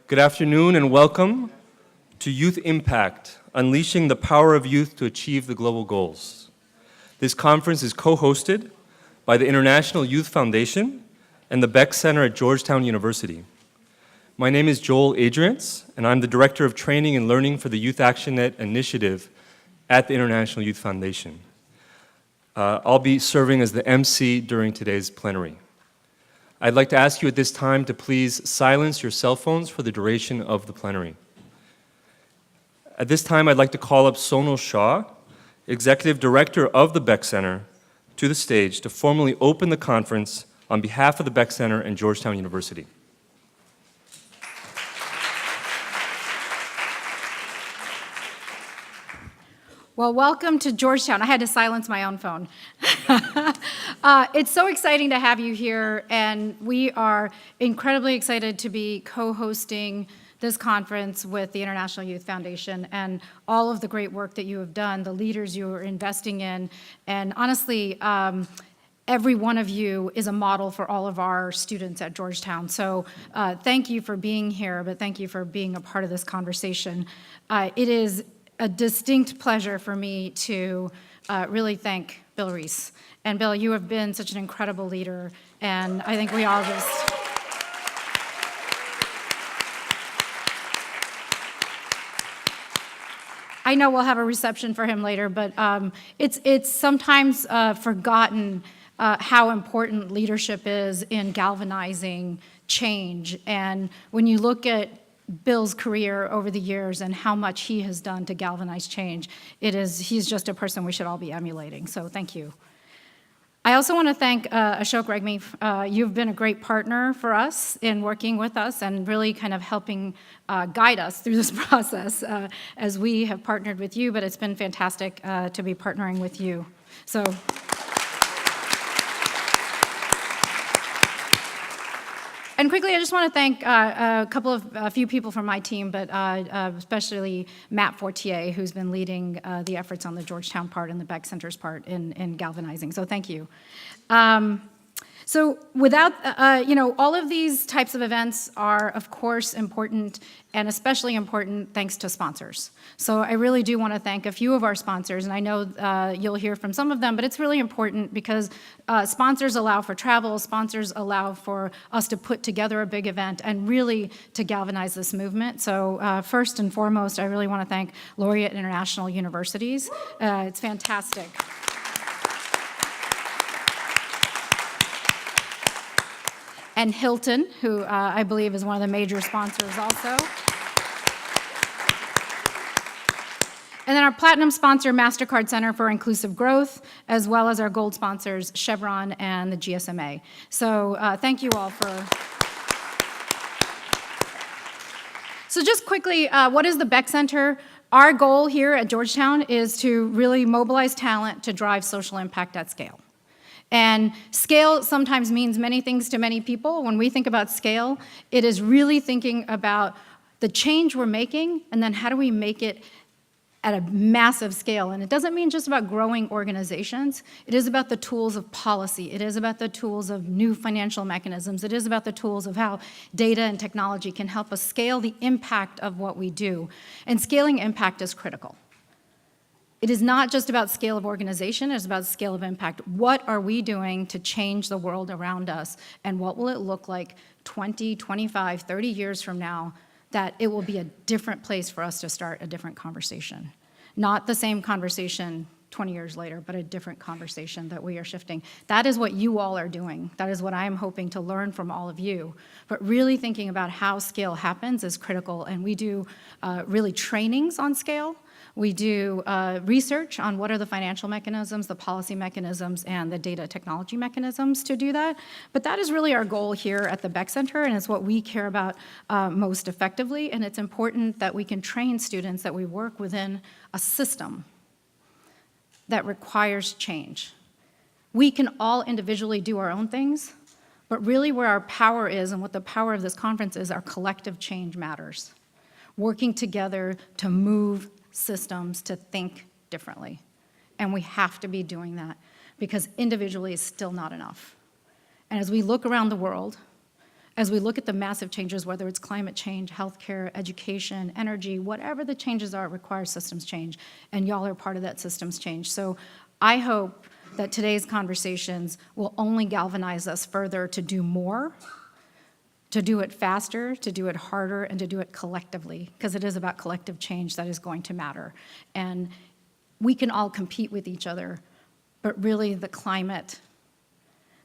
Good afternoon and welcome to Youth Impact, Unleashing the Power of Youth to Achieve the Global Goals. This conference is co-hosted by the International Youth Foundation and the Beeck Center at Georgetown University. My name is Joel Adriance, and I'm the Director of Training and Learning for the Youth Action Net Initiative at the International Youth Foundation. I'll be serving as the MC during today's plenary. I'd like to ask you at this time to please silence your cell phones for the duration of the plenary. At this time, I'd like to call up Sonal Shah, Executive Director of the Beeck Center, to the stage to formally open the conference on behalf of the Beeck Center and Georgetown University. Well, welcome to Georgetown. I had to silence my own phone. It's so exciting to have you here, and we are incredibly excited to be co-hosting this conference with the International Youth Foundation and all of the great work that you have done, the leaders you are investing in, and honestly, every one of you is a model for all of our students at Georgetown. So thank you for being here, but thank you for being a part of this conversation. It is a distinct pleasure for me to really thank Bill Reese. And Bill, you have been such an incredible leader, and I think we all just... I know we'll have a reception for him later, but it's sometimes forgotten how important leadership is in galvanizing change. And when you look at Bill's career over the years and how much he has done to galvanize change, he's just a person we should all be emulating, so thank you. I also want to thank Ashok Regmi. You've been a great partner for us in working with us and really kind of helping guide us through this process as we have partnered with you, but it's been fantastic to be partnering with you. So. And quickly, I just want to thank a few people from my team, but especially Matt Fortier, who's been leading the efforts on the Georgetown part and the Beeck Center's part in galvanizing. So thank you. So without, all of these types of events are, of course, important, and especially important thanks to sponsors. So I really do want to thank a few of our sponsors, and I know you'll hear from some of them, but it's really important because sponsors allow for travel, sponsors allow for us to put together a big event and really to galvanize this movement. So first and foremost, I really want to thank Laureate International Universities. It's fantastic. And Hilton, who I believe is one of the major sponsors also. And then our platinum sponsor, MasterCard Center for Inclusive Growth, as well as our gold sponsors, Chevron and the GSMA. So thank you all for... So just quickly, what is the Beeck Center? Our goal here at Georgetown is to really mobilize talent to drive social impact at scale. And scale sometimes means many things to many people. When we think about scale, it is really thinking about the change we're making, and then how do we make it at a massive scale. And it doesn't mean just about growing organizations. It is about the tools of policy. It is about the tools of new financial mechanisms. It is about the tools of how data and technology can help us scale the impact of what we do. And scaling impact is critical. It is not just about scale of organization, it's about scale of impact. What are we doing to change the world around us, and what will it look like 20, 25, 30 years from now that it will be a different place for us to start a different conversation? Not the same conversation 20 years later, but a different conversation that we are shifting. That is what you all are doing. That is what I am hoping to learn from all of you. But really thinking about how scale happens is critical, and we do really trainings on scale. We do research on what are the financial mechanisms, the policy mechanisms, and the data technology mechanisms to do that. But that is really our goal here at the Beeck Center, and it's what we care about most effectively. And it's important that we can train students that we work within a system that requires change. We can all individually do our own things, but really where our power is and what the power of this conference is, our collective change matters. Working together to move systems to think differently. And we have to be doing that because individually is still not enough. And as we look around the world, as we look at the massive changes, whether it's climate change, healthcare, education, energy, whatever the changes are, it requires systems change, and y'all are part of that systems change. So I hope that today's conversations will only galvanize us further to do more, to do it faster, to do it harder, and to do it collectively, because it is about collective change that is going to matter. And we can all compete with each other, but really the climate,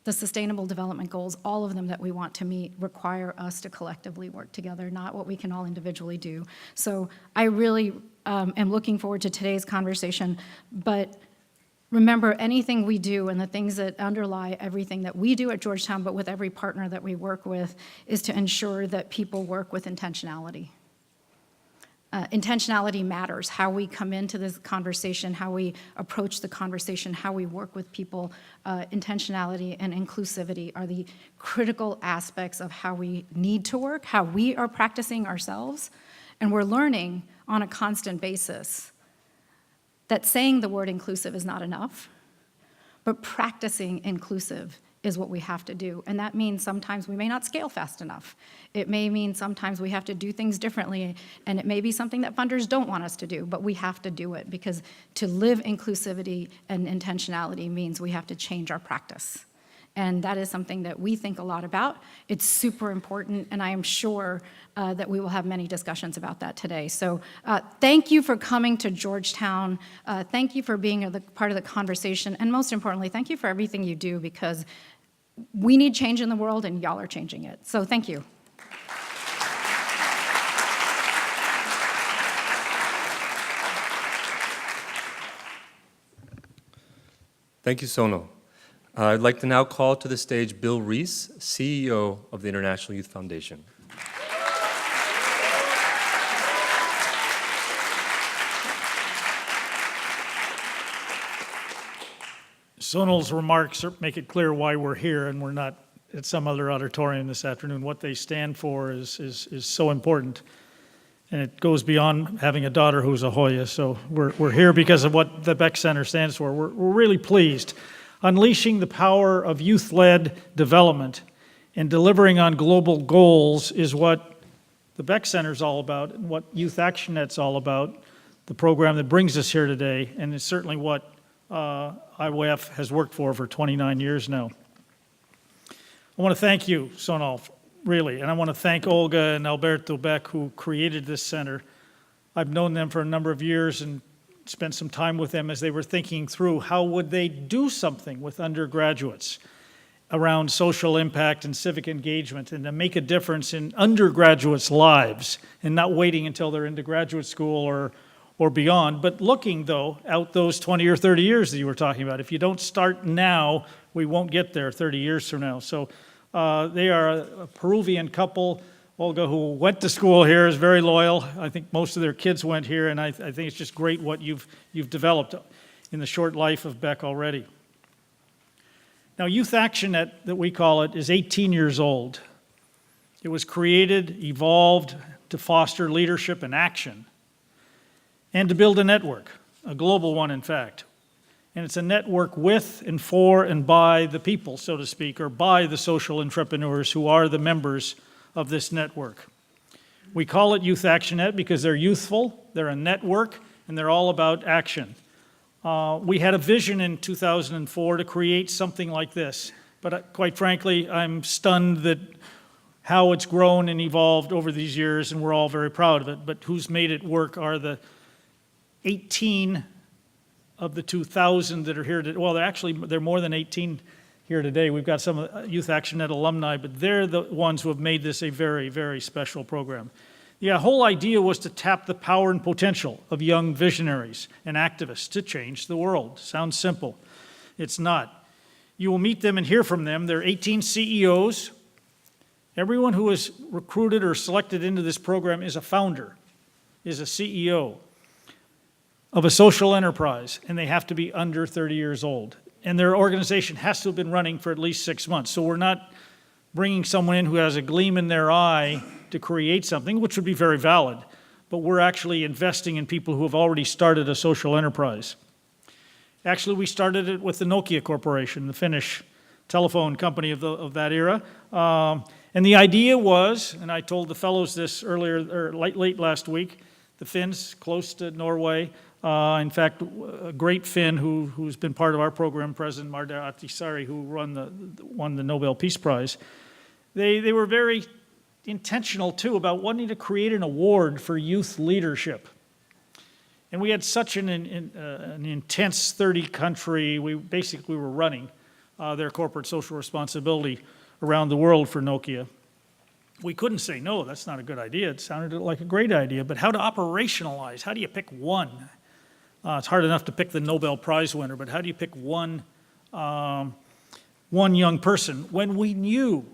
the Sustainable Development Goals, all of them that we want to meet require us to collectively work together, not what we can all individually do. So I really am looking forward to today's conversation, but remember, anything we do and the things that underlie everything that we do at Georgetown, but with every partner that we work with, is to ensure that people work with intentionality. Intentionality matters. How we come into this conversation, how we approach the conversation, how we work with people. Intentionality and inclusivity are the critical aspects of how we need to work, how we are practicing ourselves, and we're learning on a constant basis that saying the word inclusive is not enough, but practicing inclusive is what we have to do. And that means sometimes we may not scale fast enough. It may mean sometimes we have to do things differently, and it may be something that funders don't want us to do, but we have to do it, because to live inclusivity and intentionality means we have to change our practice. And that is something that we think a lot about. It's super important, and I am sure that we will have many discussions about that today. So thank you for coming to Georgetown. Thank you for being a part of the conversation, and most importantly, thank you for everything you do, because we need change in the world, and y'all are changing it. So thank you. Thank you, Sonal. I'd like to now call to the stage Bill Reese, CEO of the International Youth Foundation. Sonal's remarks make it clear why we're here and we're not at some other auditorium this afternoon. What they stand for is so important. And it goes beyond having a daughter who's a Hoya. So we're here because of what the Beeck Center stands for. We're really pleased. Unleashing the power of youth-led development and delivering on global goals is what the Beeck Center is all about, and what Youth Action Net's all about, the program that brings us here today, and it's certainly what IYF has worked for 29 years now. I want to thank you, Sonal, really, and I want to thank Olga and Alberto Beeck, who created this center. I've known them for a number of years and spent some time with them as they were thinking through how would they do something with undergraduates around social impact and civic engagement, and to make a difference in undergraduates' lives, and not waiting until they're into graduate school or beyond, but looking, though, out those 20 or 30 years that you were talking about. If you don't start now, we won't get there 30 years from now. So they are a Peruvian couple. Olga, who went to school here, is very loyal. I think most of their kids went here, and I think it's just great what you've developed in the short life of Beeck already. Now, Youth Action Net, that we call it, is 18 years old. It was created, evolved to foster leadership and action, and to build a network, a global one, in fact. And it's a network with and for and by the people, so to speak, or by the social entrepreneurs who are the members of this network. We call it Youth Action Net because they're youthful, they're a network, and they're all about action. We had a vision in 2004 to create something like this, but quite frankly, I'm stunned that how it's grown and evolved over these years, and we're all very proud of it, but who's made it work are the 18 of the 2,000 that are here today. Well, they're more than 18 here today. We've got some Youth Action Net alumni, but they're the ones who have made this a very, very special program. The whole idea was to tap the power and potential of young visionaries and activists to change the world. Sounds simple. It's not. You will meet them and hear from them. They're 18 CEOs. Everyone who is recruited or selected into this program is a founder, is a CEO of a social enterprise, and they have to be under 30 years old. And their organization has to have been running for at least 6 months. So we're not bringing someone in who has a gleam in their eye to create something, which would be very valid, but we're actually investing in people who have already started a social enterprise. Actually, we started it with the Nokia Corporation, the Finnish telephone company of that era, And the idea was, and I told the fellows this earlier, or late last week, the Finns close to Norway, in fact, a great Finn who's been part of our program, President Marta Ahtisaari, who won the Nobel Peace Prize, they were very intentional, too, about wanting to create an award for youth leadership. And we had such an intense 30-country, we basically were running their corporate social responsibility around the world for Nokia. We couldn't say, no, that's not a good idea. It sounded like a great idea, but how to operationalize? How do you pick one? It's hard enough to pick the Nobel Prize winner, but how do you pick one young person when we knew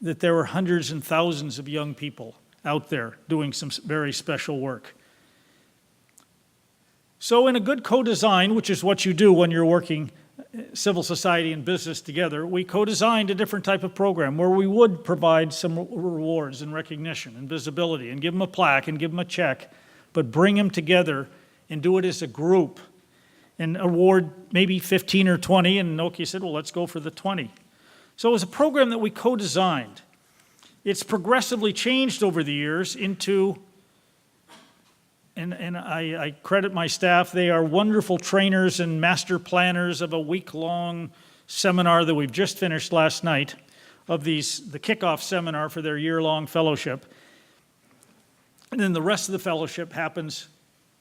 that there were hundreds and thousands of young people out there doing some very special work? So in a good co-design, which is what you do when you're working civil society and business together, we co-designed a different type of program where we would provide some rewards and recognition and visibility and give them a plaque and give them a check, but bring them together and do it as a group and award maybe 15 or 20, and Nokia said, well, let's go for the 20. So it was a program that we co-designed. It's progressively changed over the years into, and I credit my staff, they are wonderful trainers and master planners of a week-long seminar that we've just finished last night of the kickoff seminar for their year-long fellowship. And then the rest of the fellowship happens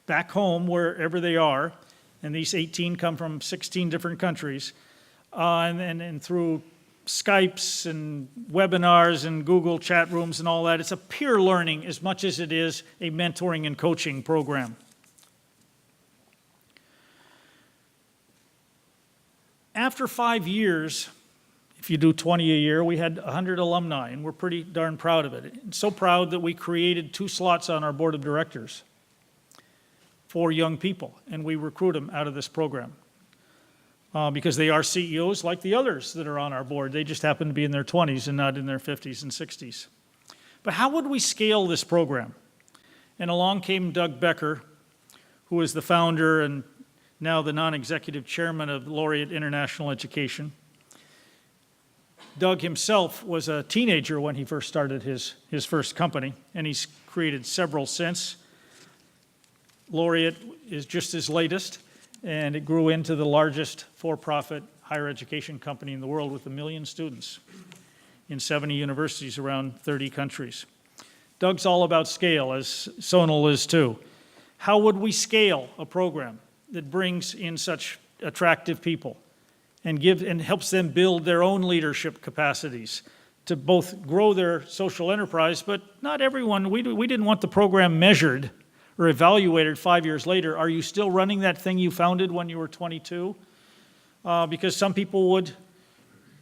back home, wherever they are, and these 18 come from 16 different countries, and through Skypes and webinars and Google chat rooms and all that. It's a peer learning as much as it is a mentoring and coaching program. After 5 years, if you do 20 a year, we had 100 alumni, and we're pretty darn proud of it. And so proud that we created 2 slots on our board of directors for young people, and we recruit them out of this program. Because they are CEOs like the others that are on our board. They just happen to be in their 20s and not in their 50s and 60s. But how would we scale this program? And along came Doug Becker, who is the founder and now the non-executive chairman of Laureate International Education. Doug himself was a teenager when he first started his first company, and he's created several since. Laureate is just his latest, and it grew into the largest for-profit higher education company in the world with 1 million students in 70 universities around 30 countries. Doug's all about scale, as Sonal is too. How would we scale a program that brings in such attractive people and helps them build their own leadership capacities to both grow their social enterprise, but not everyone, we didn't want the program measured or evaluated 5 years later. Are you still running that thing you founded when you were 22? Because some people would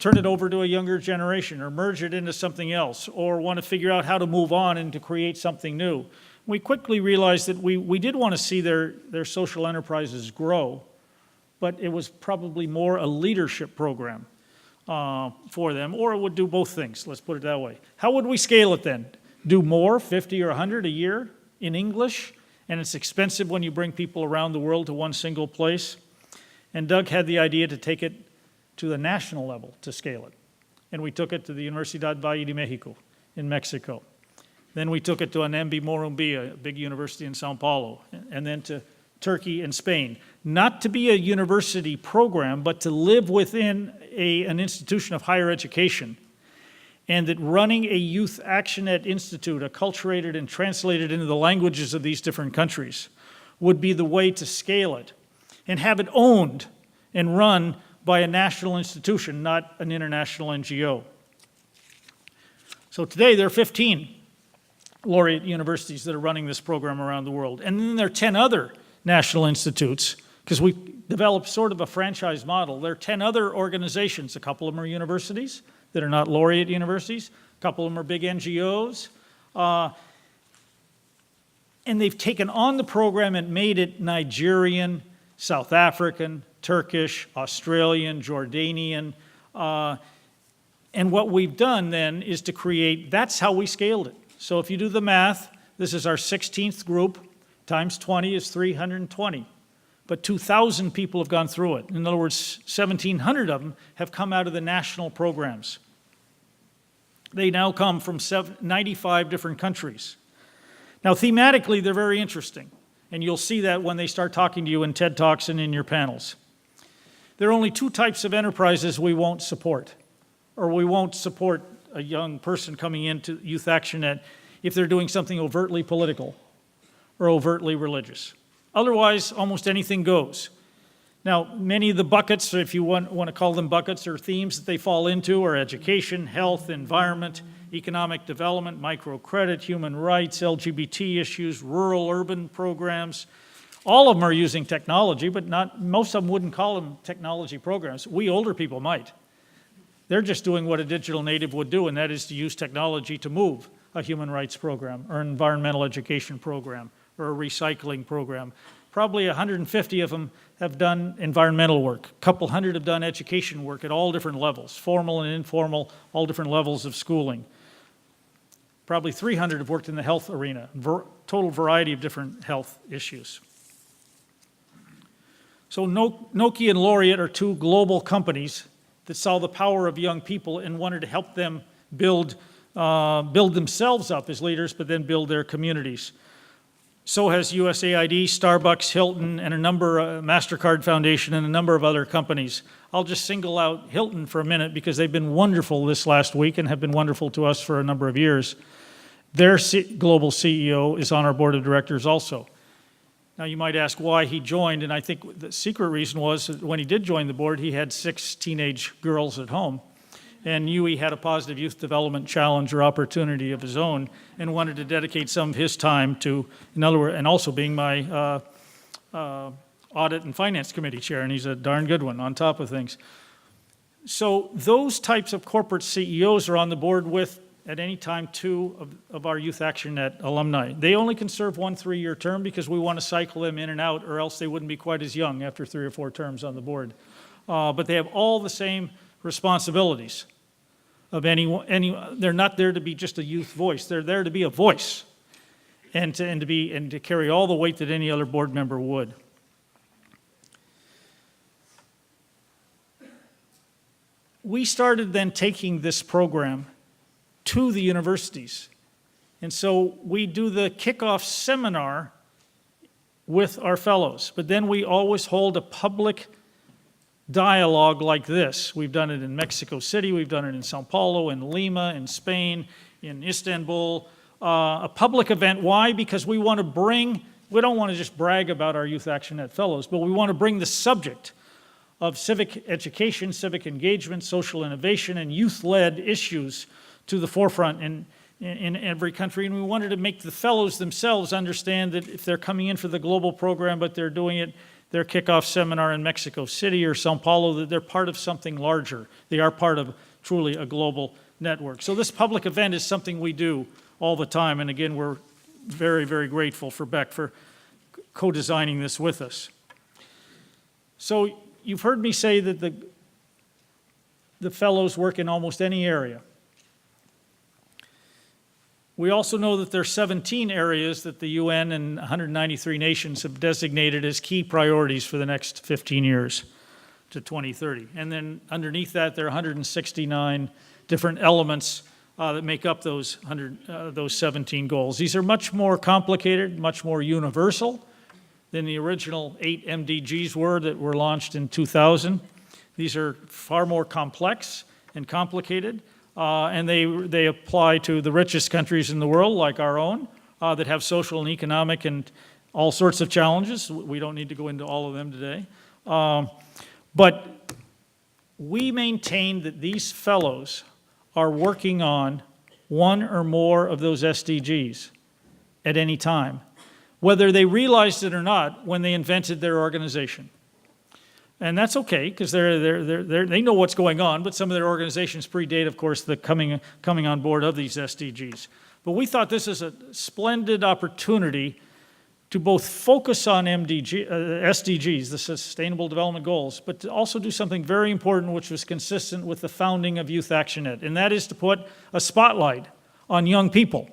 turn it over to a younger generation or merge it into something else or want to figure out how to move on and to create something new. We quickly realized that we did want to see their social enterprises grow, but it was probably more a leadership program for them, or it would do both things, let's put it that way. How would we scale it then? Do more, 50 or 100 a year in English? And it's expensive when you bring people around the world to one single place. And Doug had the idea to take it to the national level to scale it. And we took it to the Universidad Valle de Mexico in Mexico. Then we took it to Anembi Morumbi, a big university in Sao Paulo, and then to Turkey and Spain. Not to be a university program, but to live within an institution of higher education. And that running a Youth ActionNet Institute, acculturated and translated into the languages of these different countries, would be the way to scale it and have it owned and run by a national institution, not an international NGO. So today there are 15 Laureate universities that are running this program around the world. And then there are 10 other national institutes, because we developed sort of a franchise model. There are 10 other organizations. A couple of them are universities that are not Laureate universities. A couple of them are big NGOs. And they've taken on the program and made it Nigerian, South African, Turkish, Australian, Jordanian. And what we've done then is to create, that's how we scaled it. So if you do the math, this is our 16th group, times 20 is 320. But 2,000 people have gone through it. In other words, 1,700 of them have come out of the national programs. They now come from 95 different countries. Now, thematically, they're very interesting, and you'll see that when they start talking to you in TED Talks and in your panels. There are only two types of enterprises we won't support, or we won't support a young person coming into Youth ActionNet if they're doing something overtly political or overtly religious. Otherwise, almost anything goes. Now, many of the buckets, if you want to call them buckets or themes that they fall into, are education, health, environment, economic development, microcredit, human rights, LGBT issues, rural-urban programs. All of them are using technology, but most of them wouldn't call them technology programs. We older people might. They're just doing what a digital native would do, and that is to use technology to move a human rights program or an environmental education program or a recycling program. Probably 150 of them have done environmental work. A couple hundred have done education work at all different levels, formal and informal, all different levels of schooling. Probably 300 have worked in the health arena, total variety of different health issues. So Nokia and Laureate are two global companies that saw the power of young people and wanted to help them build themselves up as leaders, but then build their communities. So has USAID, Starbucks, Hilton, and MasterCard Foundation, and a number of other companies. I'll just single out Hilton for a minute because they've been wonderful this last week and have been wonderful to us for a number of years. Their global CEO is on our board of directors also. Now, you might ask why he joined, and I think the secret reason was that when he did join the board, he had 6 teenage girls at home and knew he had a positive youth development challenge or opportunity of his own and wanted to dedicate some of his time to, in other words, and also being my audit and finance committee chair, and he's a darn good one on top of things. So those types of corporate CEOs are on the board with, at any time, 2 of our Youth ActionNet alumni. They only can serve 1 3-year term because we want to cycle them in and out, or else they wouldn't be quite as young after 3 or 4 terms on the board. But they have all the same responsibilities of they're not there to be just a youth voice. They're there to be a voice and to carry all the weight that any other board member would. We started then taking this program to the universities. And so we do the kickoff seminar with our fellows, but then we always hold a public dialogue like this. We've done it in Mexico City, we've done it in Sao Paulo, in Lima, in Spain, in Istanbul, a public event. Why? Because we don't want to just brag about our Youth ActionNet fellows, but we want to bring the subject of civic education, civic engagement, social innovation, and youth-led issues to the forefront in every country. And we wanted to make the fellows themselves understand that if they're coming in for the global program, but they're doing it, their kickoff seminar in Mexico City or Sao Paulo, that they're part of something larger. They are part of truly a global network. So this public event is something we do all the time. And again, we're very, very grateful for Beeck for co-designing this with us. So you've heard me say that the fellows work in almost any area. We also know that there are 17 areas that the UN and 193 nations have designated as key priorities for the next 15 years to 2030. And then underneath that, there are 169 different elements that make up those 17 goals. These are much more complicated, much more universal than the original 8 MDGs were that were launched in 2000. These are far more complex and complicated. And they apply to the richest countries in the world, like our own, that have social and economic and all sorts of challenges. We don't need to go into all of them today. But we maintain that these fellows are working on 1 or more of those SDGs at any time, whether they realized it or not when they invented their organization. And that's okay, because they know what's going on, but some of their organizations predate, of course, the coming on board of these SDGs. But we thought this is a splendid opportunity to both focus on SDGs, the Sustainable Development Goals, but to also do something very important, which was consistent with the founding of Youth ActionNet, and that is to put a spotlight on young people.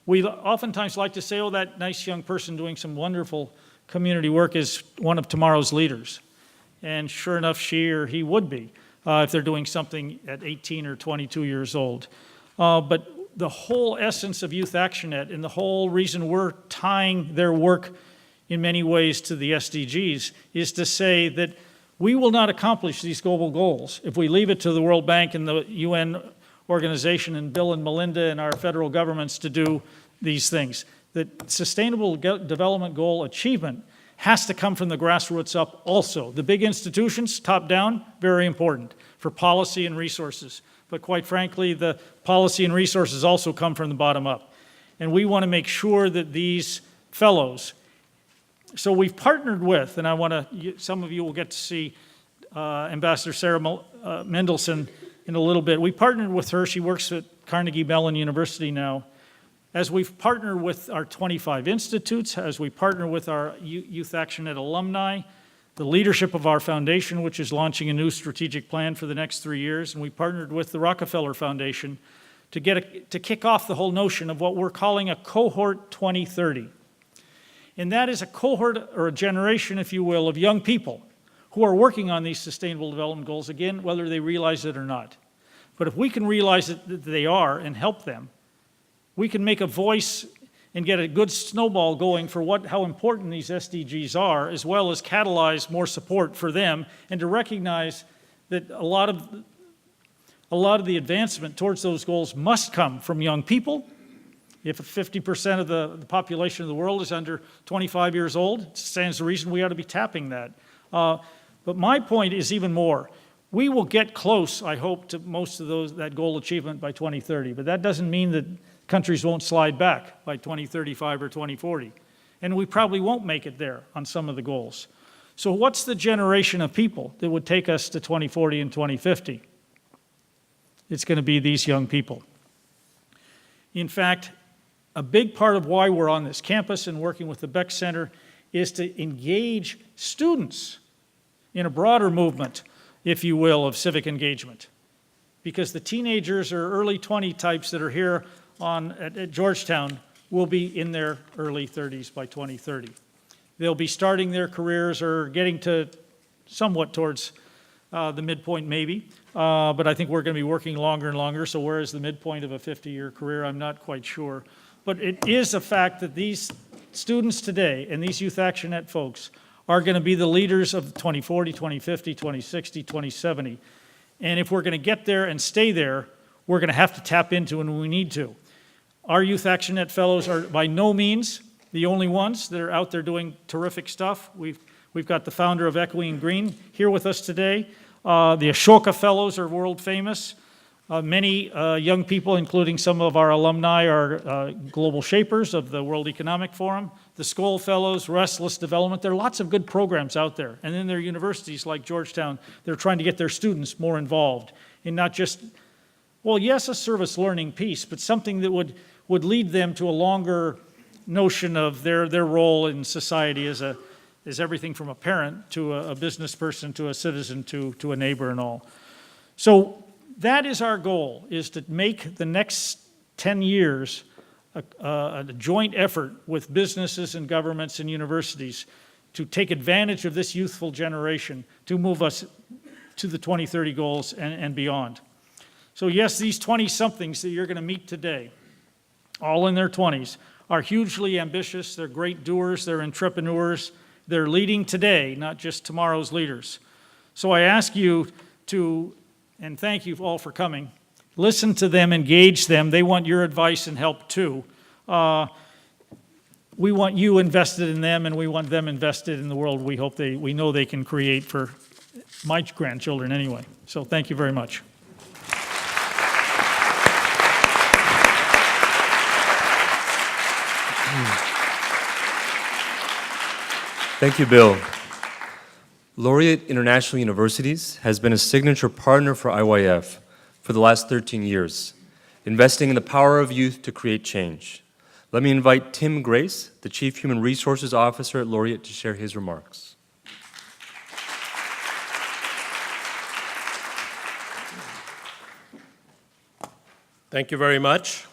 We oftentimes like to say, oh, that nice young person doing some wonderful community work is one of tomorrow's leaders. And sure enough, she or he would be if they're doing something at 18 or 22 years old. But the whole essence of Youth ActionNet and the whole reason we're tying their work in many ways to the SDGs is to say that we will not accomplish these global goals if we leave it to the World Bank and the UN organization and Bill and Melinda and our federal governments to do these things. That Sustainable Development Goal achievement has to come from the grassroots up also. The big institutions, top down, very important for policy and resources. But quite frankly, the policy and resources also come from the bottom up. And we want to make sure that these fellows, so we've partnered with, and I want to, some of you will get to see Ambassador Sarah Mendelson in a little bit. We partnered with her. She works at Carnegie Mellon University now. As we've partnered with our 25 institutes, as we partner with our Youth ActionNet alumni, the leadership of our foundation, which is launching a new strategic plan for the next 3 years, and we partnered with the Rockefeller Foundation to kick off the whole notion of what we're calling a Cohort 2030. And that is a cohort, or a generation, if you will, of young people who are working on these Sustainable Development Goals, again, whether they realize it or not. But if we can realize that they are and help them, we can make a voice and get a good snowball going for how important these SDGs are, as well as catalyze more support for them, and to recognize that a lot of the advancement towards those goals must come from young people. If 50% of the population of the world is under 25 years old, it stands to reason we ought to be tapping that. But my point is even more. We will get close, I hope, to most of that goal achievement by 2030, but that doesn't mean that countries won't slide back by 2035 or 2040. And we probably won't make it there on some of the goals. So what's the generation of people that would take us to 2040 and 2050? It's going to be these young people. In fact, a big part of why we're on this campus and working with the Beeck Center is to engage students in a broader movement, if you will, of civic engagement. Because the teenagers or early 20 types that are here at Georgetown will be in their early 30s by 2030. They'll be starting their careers or getting to somewhat towards the midpoint maybe, but I think we're going to be working longer and longer, so where is the midpoint of a 50-year career? I'm not quite sure. But it is a fact that these students today and these Youth ActionNet folks are going to be the leaders of 2040, 2050, 2060, 2070. And if we're going to get there and stay there, we're going to have to tap into it when we need to. Our Youth ActionNet fellows are by no means the only ones that are out there doing terrific stuff. We've got the founder of Echoing Green here with us today. The Ashok fellows are world famous. Many young people, including some of our alumni, are global shapers of the World Economic Forum. The Skoll Fellows, Restless Development. There are lots of good programs out there. And then there are universities like Georgetown that are trying to get their students more involved in not just, well, yes, a service learning piece, but something that would lead them to a longer notion of their role in society as everything from a parent to a business person to a citizen to a neighbor and all. So that is our goal, is to make the next 10 years a joint effort with businesses and governments and universities to take advantage of this youthful generation to move us to the 2030 goals and beyond. So yes, these 20-somethings that you're going to meet today, all in their 20s, are hugely ambitious. They're great doers. They're entrepreneurs. They're leading today, not just tomorrow's leaders. So I ask you to, and thank you all for coming, listen to them, engage them. They want your advice and help too. We want you invested in them, and we want them invested in the world we know they can create for my grandchildren anyway. So thank you very much. Thank you, Bill. Laureate International Universities has been a signature partner for IYF for the last 13 years, investing in the power of youth to create change. Let me invite Tim Grace, the Chief Human Resources Officer at Laureate, to share his remarks. Thank you very much.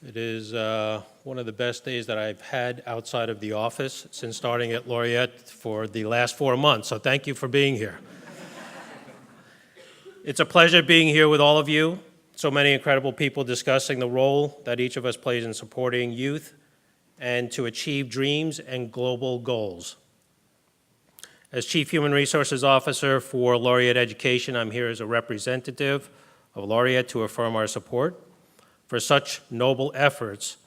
It is one of the best days that I've had outside of the office since starting at Laureate for the last 4 months, so thank you for being here. It's a pleasure being here with all of you. So many incredible people discussing the role that each of us plays in supporting youth and to achieve dreams and global goals. As Chief Human Resources Officer for Laureate Education, I'm here as a representative of Laureate to affirm our support for such noble efforts,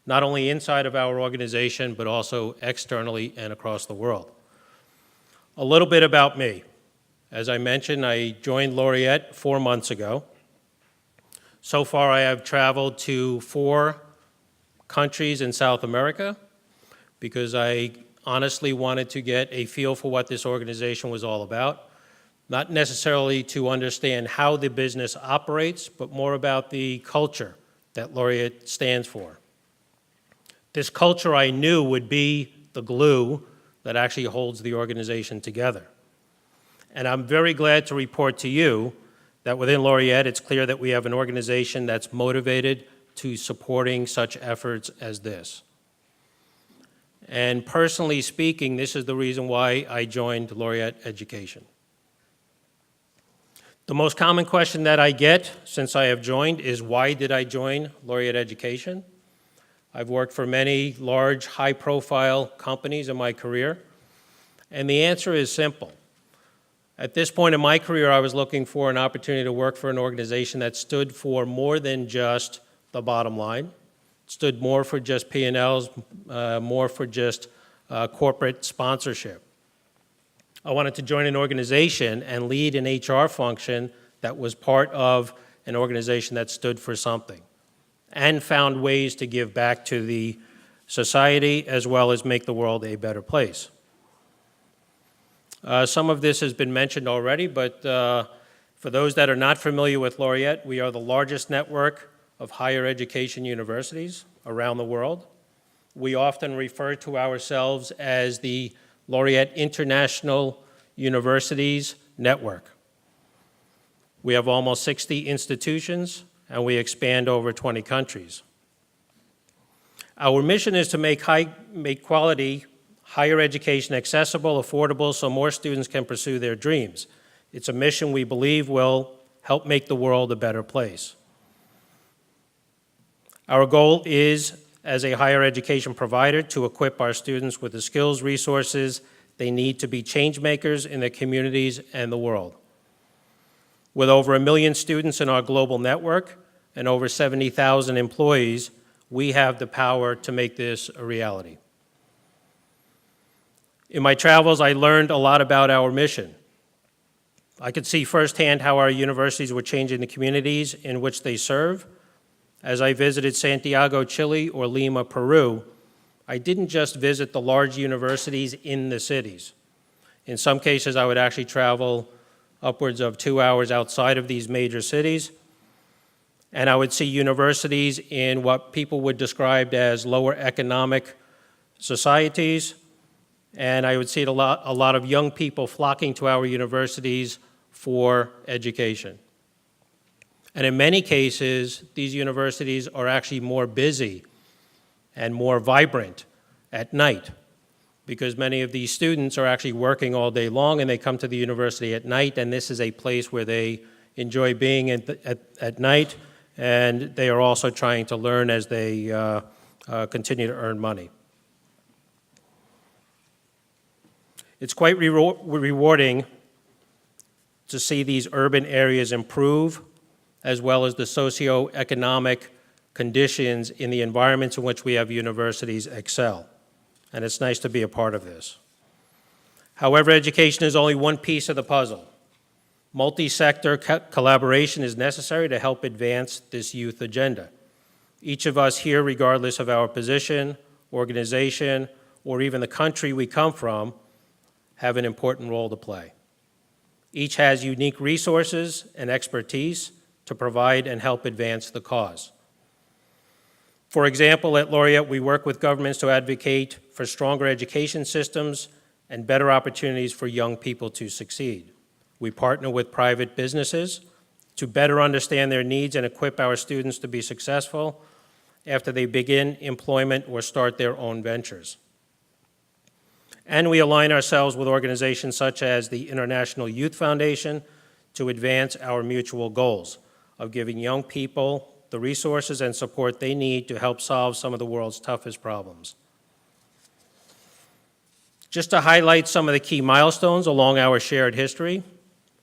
not only inside of our organization, but also externally and across the world. A little bit about me. As I mentioned, I joined Laureate 4 months ago. So far, I have traveled to 4 countries in South America because I honestly wanted to get a feel for what this organization was all about, not necessarily to understand how the business operates, but more about the culture that Laureate stands for. This culture I knew would be the glue that actually holds the organization together. And I'm very glad to report to you that within Laureate, it's clear that we have an organization that's motivated to supporting such efforts as this. And personally speaking, this is the reason why I joined Laureate Education. The most common question that I get since I have joined is, why did I join Laureate Education? I've worked for many large, high-profile companies in my career, and the answer is simple. At this point in my career, I was looking for an opportunity to work for an organization that stood for more than just the bottom line, stood more for just P&Ls, more for just corporate sponsorship. I wanted to join an organization and lead an HR function that was part of an organization that stood for something and found ways to give back to the society as well as make the world a better place. Some of this has been mentioned already, but for those that are not familiar with Laureate, we are the largest network of higher education universities around the world. We often refer to ourselves as the Laureate International Universities Network. We have almost 60 institutions, and we expand over 20 countries. Our mission is to make quality higher education accessible, affordable, so more students can pursue their dreams. It's a mission we believe will help make the world a better place. Our goal is, as a higher education provider, to equip our students with the skills, resources they need to be change makers in their communities and the world. With over 1 million students in our global network and over 70,000 employees, we have the power to make this a reality. In my travels, I learned a lot about our mission. I could see firsthand how our universities were changing the communities in which they serve. As I visited Santiago, Chile, or Lima, Peru, I didn't just visit the large universities in the cities. In some cases, I would actually travel upwards of 2 hours outside of these major cities, and I would see universities in what people would describe as lower economic societies, and I would see a lot of young people flocking to our universities for education. And in many cases, these universities are actually more busy and more vibrant at night, because many of these students are actually working all day long and they come to the university at night, and this is a place where they enjoy being at night, and they are also trying to learn as they continue to earn money. It's quite rewarding to see these urban areas improve, as well as the socioeconomic conditions in the environments in which we have universities excel. And it's nice to be a part of this. However, education is only one piece of the puzzle. Multi-sector collaboration is necessary to help advance this youth agenda. Each of us here, regardless of our position, organization, or even the country we come from, have an important role to play. Each has unique resources and expertise to provide and help advance the cause. For example, at Laureate, we work with governments to advocate for stronger education systems and better opportunities for young people to succeed. We partner with private businesses to better understand their needs and equip our students to be successful after they begin employment or start their own ventures. And we align ourselves with organizations such as the International Youth Foundation to advance our mutual goals. of giving young people the resources and support they need to help solve some of the world's toughest problems. Just to highlight some of the key milestones along our shared history,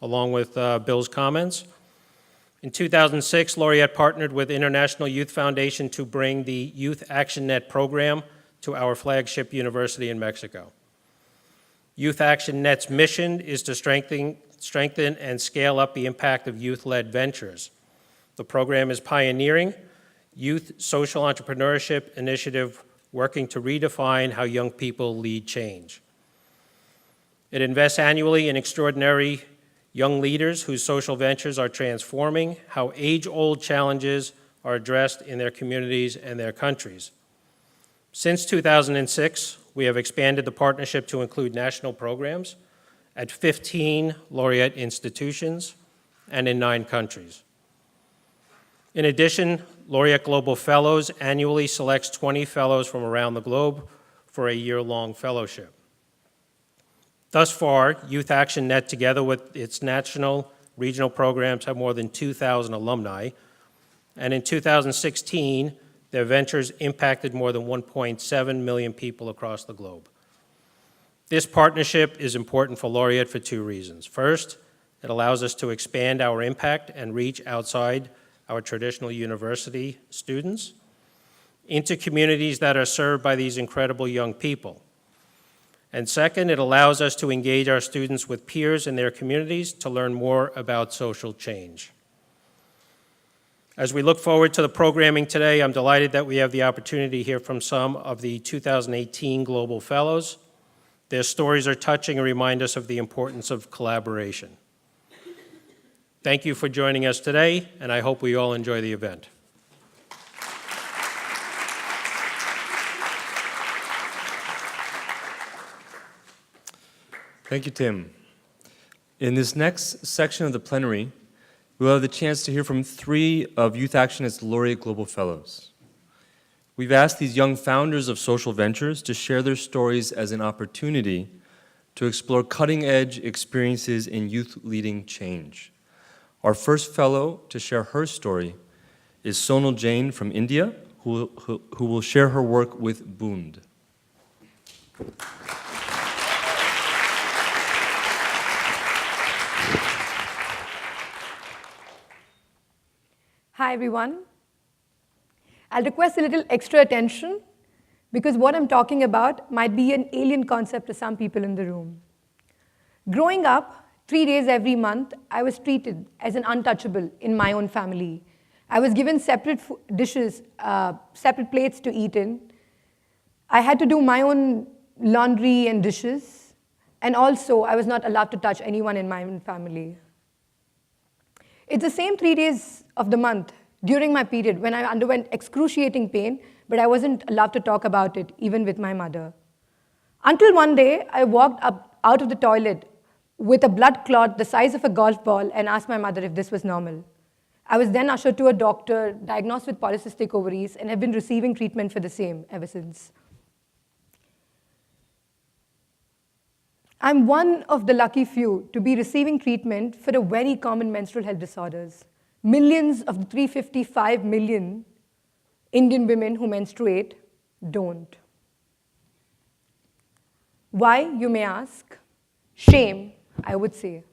along with Bill's comments. In 2006, Laureate partnered with International Youth Foundation to bring the Youth Action Net program to our flagship university in Mexico. Youth Action Net's mission is to strengthen and scale up the impact of youth-led ventures. The program is pioneering youth social entrepreneurship initiative working to redefine how young people lead change. It invests annually in extraordinary young leaders whose social ventures are transforming how age-old challenges are addressed in their communities and their countries. Since 2006, we have expanded the partnership to include national programs at 15 Laureate institutions and in 9 countries. In addition, Laureate Global Fellows annually selects 20 fellows from around the globe for a year-long fellowship. Thus far, Youth Action Net, together with its national, regional programs, have more than 2,000 alumni, and in 2016, their ventures impacted more than 1.7 million people across the globe. This partnership is important for Laureate for 2 reasons. First, it allows us to expand our impact and reach outside our traditional university students into communities that are served by these incredible young people. And second, it allows us to engage our students with peers in their communities to learn more about social change. As we look forward to the programming today, I'm delighted that we have the opportunity to hear from some of the 2018 Global Fellows. Their stories are touching and remind us of the importance of collaboration. Thank you for joining us today, and I hope we all enjoy the event. Thank you, Tim. In this next section of the plenary, we'll have the chance to hear from 3 of Youth Action's Laureate Global Fellows. We've asked these young founders of social ventures to share their stories as an opportunity to explore cutting-edge experiences in youth-leading change. Our first fellow to share her story is Sonal Jain from India, who will share her work with Boondh. Hi, everyone. I'll request a little extra attention because what I'm talking about might be an alien concept to some people in the room. Growing up, 3 days every month, I was treated as an untouchable in my own family. I was given separate dishes, separate plates to eat in. I had to do my own laundry and dishes. And also, I was not allowed to touch anyone in my own family. It's the same 3 days of the month during my period when I underwent excruciating pain, but I wasn't allowed to talk about it, even with my mother. Until one day, I walked up out of the toilet with a blood clot the size of a golf ball and asked my mother if this was normal. I was then ushered to a doctor, diagnosed with polycystic ovaries, and have been receiving treatment for the same ever since. I'm one of the lucky few to be receiving treatment for a very common menstrual health disorders. Millions of the 355 million Indian women who menstruate don't. Why, you may ask? Shame, I would say.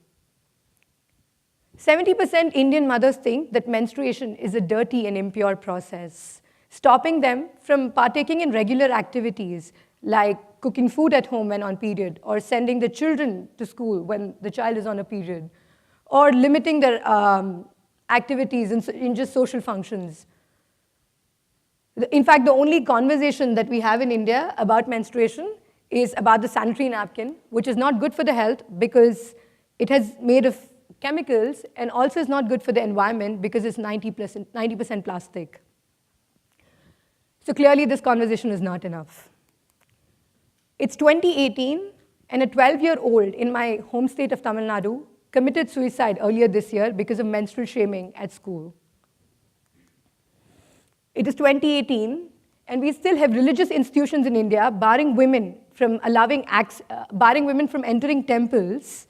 70% Indian mothers think that menstruation is a dirty and impure process, stopping them from partaking in regular activities like cooking food at home when on period, or sending the children to school when the child is on a period, or limiting their activities in just social functions. In fact, the only conversation that we have in India about menstruation is about the sanitary napkin, which is not good for the health because it has made of chemicals, and also is not good for the environment because it's 90% plastic. So clearly, this conversation is not enough. It's 2018, and a 12-year-old in my home state of Tamil Nadu committed suicide earlier this year because of menstrual shaming at school. It is 2018, and we still have religious institutions in India barring women from entering temples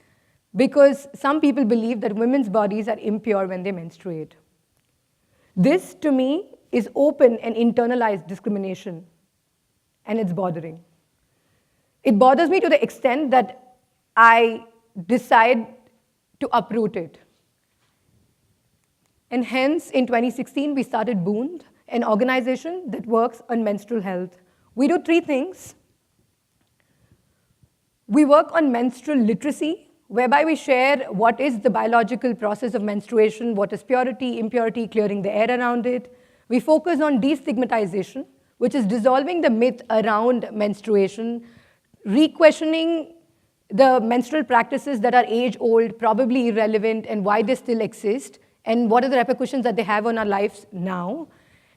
because some people believe that women's bodies are impure when they menstruate. This, to me, is open and internalized discrimination, and it's bothering. It bothers me to the extent that I decide to uproot it. And hence, in 2016, we started Boondh, an organization that works on menstrual health. We do 3 things. We work on menstrual literacy, whereby we share what is the biological process of menstruation, what is purity, impurity, clearing the air around it. We focus on destigmatization, which is dissolving the myth around menstruation, re-questioning the menstrual practices that are age-old, probably irrelevant, and why they still exist, and what are the repercussions that they have on our lives now.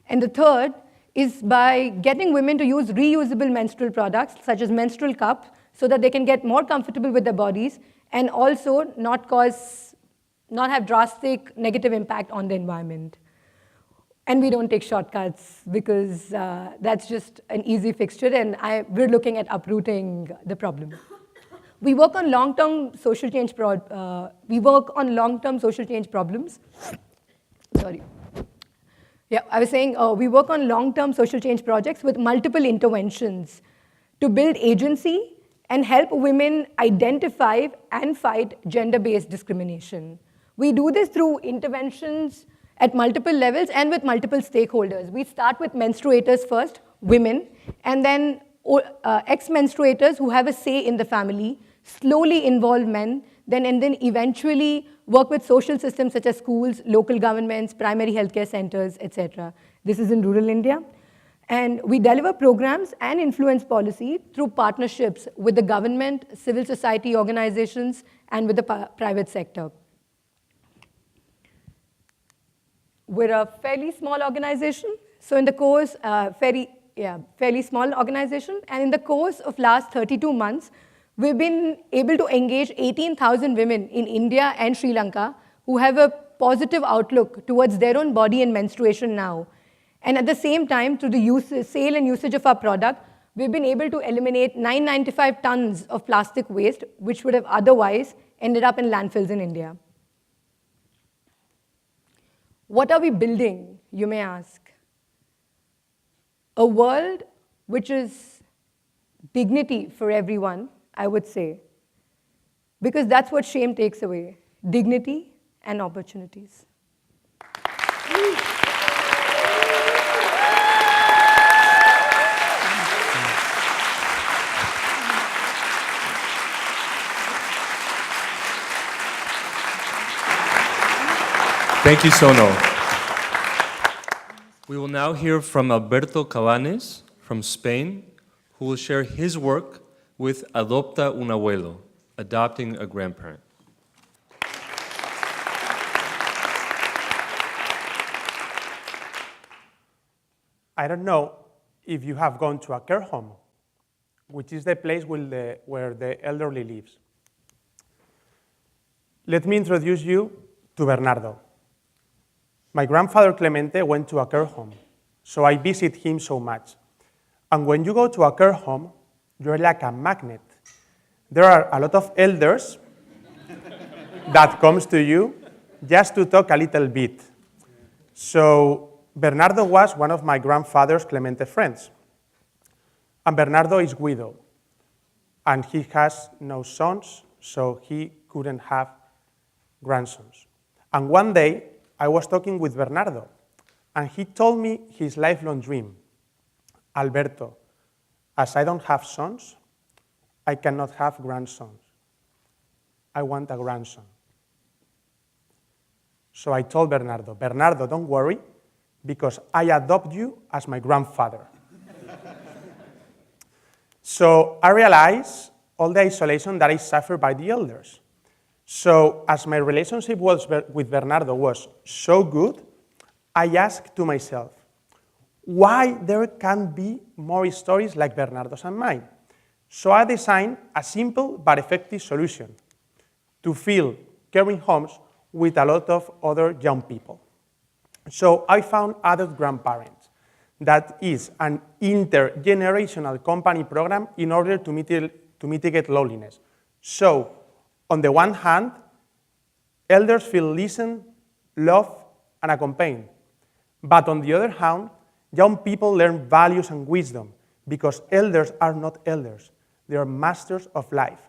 And the third is by getting women to use reusable menstrual products, such as menstrual cups, so that they can get more comfortable with their bodies and also not have drastic negative impact on the environment. And we don't take shortcuts because that's just an easy fixture, and we're looking at uprooting the problem. We work on long-term social change problems. Sorry. Yeah, I was saying we work on long-term social change projects with multiple interventions to build agency and help women identify and fight gender-based discrimination. We do this through interventions at multiple levels and with multiple stakeholders. We start with menstruators first, women, and then ex-menstruators who have a say in the family, slowly involve men, and then eventually work with social systems such as schools, local governments, primary healthcare centers, etc. This is in rural India. And we deliver programs and influence policy through partnerships with the government, civil society organizations, and with the private sector. We're a fairly small organization. So in the course, fairly small organization. And in the course of last 32 months, we've been able to engage 18,000 women in India and Sri Lanka who have a positive outlook towards their own body and menstruation now. And at the same time, through the sale and usage of our product, we've been able to eliminate 995 tons of plastic waste, which would have otherwise ended up in landfills in India. What are we building, you may ask? A world which is dignity for everyone, I would say, because that's what shame takes away, dignity and opportunities. Thank you, Sonal. We will now hear from Alberto Cabanes from Spain, who will share his work with Adopta un Abuelo, adopting a grandparent. I don't know if you have gone to a care home, which is the place where the elderly lives. Let me introduce you to Bernardo. My grandfather Clemente went to a care home, so I visit him so much. And when you go to a care home, you're like a magnet. There are a lot of elders that comes to you just to talk a little bit. So Bernardo was one of my grandfather's Clemente friends. And Bernardo is widow. And he has no sons, so he couldn't have grandsons. And one day, I was talking with Bernardo, and he told me his lifelong dream. Alberto, as I don't have sons, I cannot have grandsons. I want a grandson. So I told Bernardo, Bernardo, don't worry, because I adopt you as my grandfather. So I realized all the isolation that I suffered by the elders. So as my relationship with Bernardo was so good, I asked to myself, why there can't be more stories like Bernardo's and mine? So I designed a simple but effective solution to fill caring homes with a lot of other young people. So I found Adult Grandparents. That is an intergenerational company program in order to mitigate loneliness. So on the one hand, elders feel listened, loved, and accompanied. But on the other hand, young people learn values and wisdom because elders are not elders. They are masters of life,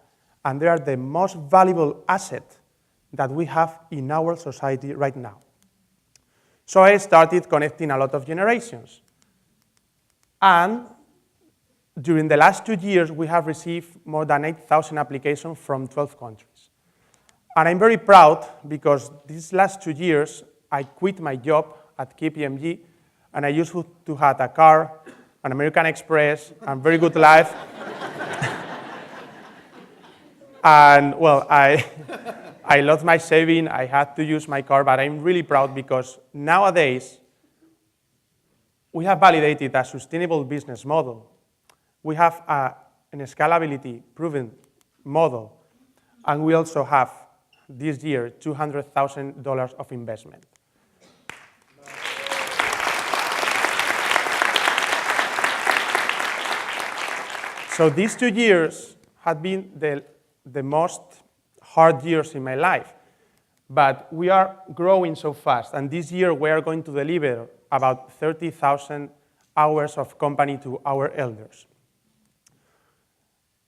and they are the most valuable asset that we have in our society right now. So I started connecting a lot of generations. And during the last 2 years, we have received more than 8,000 applications from 12 countries. And I'm very proud because these last 2 years, I quit my job at KPMG, and I used to have a car, an American Express, and very good life. And, well, I lost my saving, I had to use my car, but I'm really proud because nowadays, we have validated a sustainable business model. We have an scalability proven model, and we also have, this year, $200,000 of investment. So these 2 years have been the most hard years in my life, but we are growing so fast, and this year we are going to deliver about 30,000 hours of company to our elders.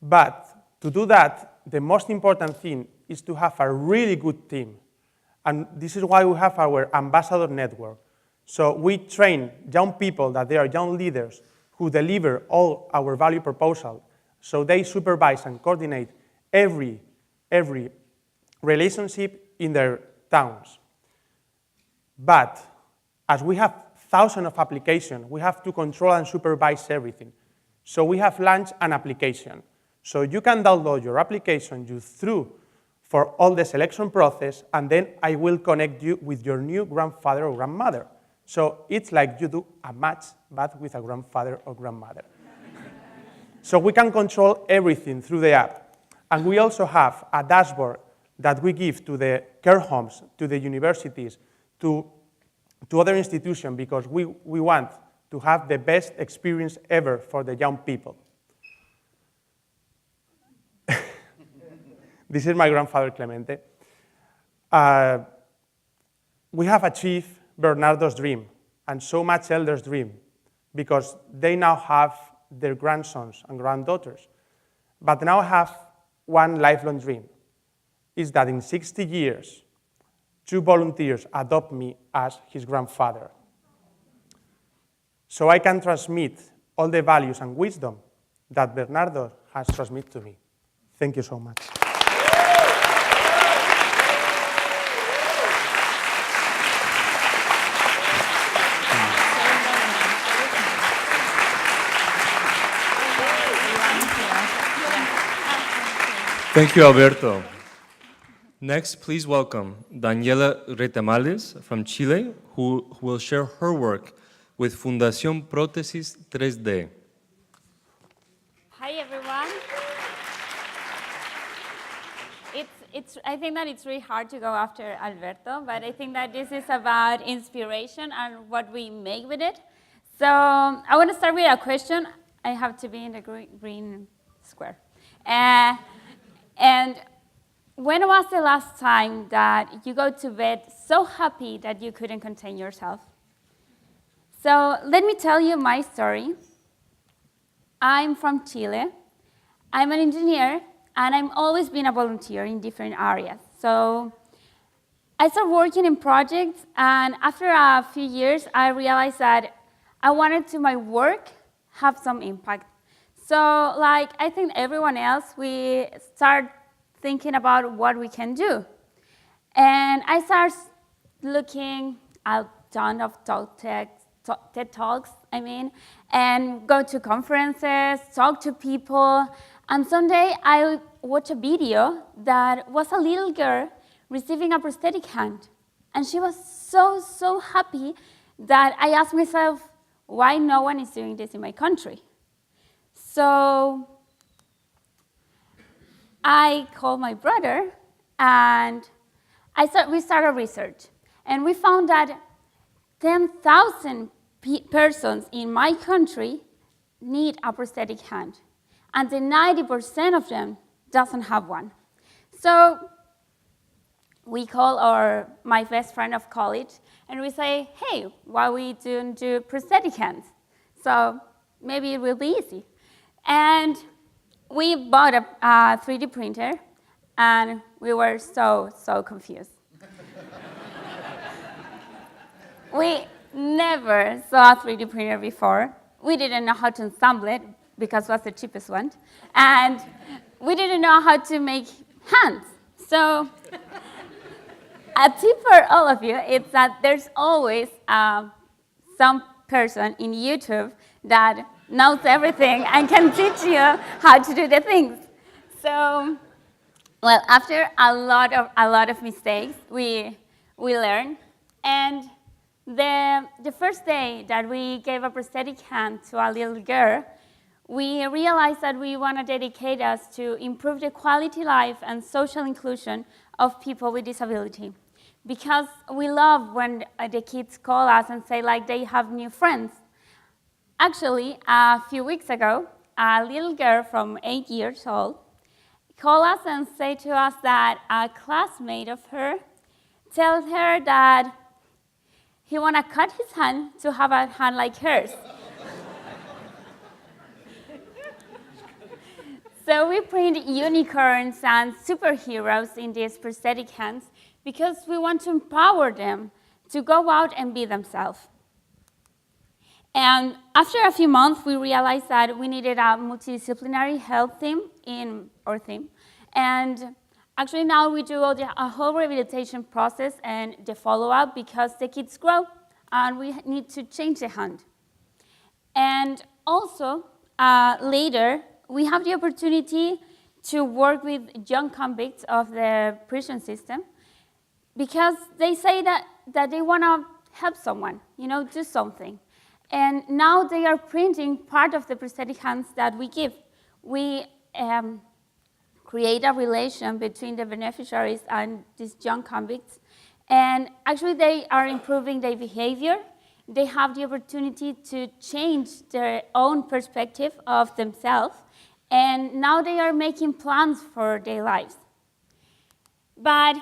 But to do that, the most important thing is to have a really good team, and this is why we have our ambassador network. So we train young people that they are young leaders who deliver all our value proposal, so they supervise and coordinate every relationship in their towns. But as we have thousands of applications, we have to control and supervise everything. So we have launched an application. So you can download your application through for all the selection process, and then I will connect you with your new grandfather or grandmother. So it's like you do a match, but with a grandfather or grandmother. So we can control everything through the app. And we also have a dashboard that we give to the care homes, to the universities, to other institutions, because we want to have the best experience ever for the young people. This is my grandfather, Clemente. We have achieved Bernardo's dream, and so much elders' dream, because they now have their grandsons and granddaughters. But now I have one lifelong dream, is that in 60 years, 2 volunteers adopt me as his grandfather. So I can transmit all the values and wisdom that Bernardo has transmitted to me. Thank you so much. Thank you, Alberto. Next, please welcome Daniela Retamales from Chile, who will share her work with Fundación Prótesis 3D. Hi, everyone. I think that it's really hard to go after Alberto, but I think that this is about inspiration and what we make with it. So I want to start with a question. I have to be in the green square. And when was the last time that you go to bed so happy that you couldn't contain yourself? So let me tell you my story. I'm from Chile. I'm an engineer, and I've always been a volunteer in different areas. So I started working in projects, and after a few years, I realized that I wanted to my work have some impact. So like I think everyone else, we start thinking about what we can do. And I started looking at a ton of TED Talks, and go to conferences, talk to people. And someday I watched a video that was a little girl receiving a prosthetic hand. And she was so happy that I asked myself, why no one is doing this in my country? So I called my brother, and we started research. And we found that 10,000 persons in my country need a prosthetic hand, and the 90% of them doesn't have one. So we call my best friend of college, and we say, hey, why we don't do prosthetic hands? So maybe it will be easy. And we bought a 3D printer, and we were so confused. We never saw a 3D printer before. We didn't know how to assemble it, because it was the cheapest one. And we didn't know how to make hands. So a tip for all of you is that there's always some person in YouTube that knows everything and can teach you how to do the things. So, well, after a lot of mistakes, we learned. And the first day that we gave a prosthetic hand to a little girl, we realized that we want to dedicate us to improve the quality life and social inclusion of people with disability. Because we love when the kids call us and say like they have new friends. Actually, a few weeks ago, a little girl from 8 years old called us and said to us that a classmate of her tells her that he want to cut his hand to have a hand like hers. So we print unicorns and superheroes in these prosthetic hands because we want to empower them to go out and be themselves. And after a few months, we realized that we needed a multidisciplinary health team in our team. And actually now we do a whole rehabilitation process and the follow-up because the kids grow and we need to change the hand. And also, later, we have the opportunity to work with young convicts of the prison system because they say that they want to help someone, do something. And now they are printing part of the prosthetic hands that we give. We create a relation between the beneficiaries and these young convicts. And actually, they are improving their behavior. They have the opportunity to change their own perspective of themselves. And now they are making plans for their lives. But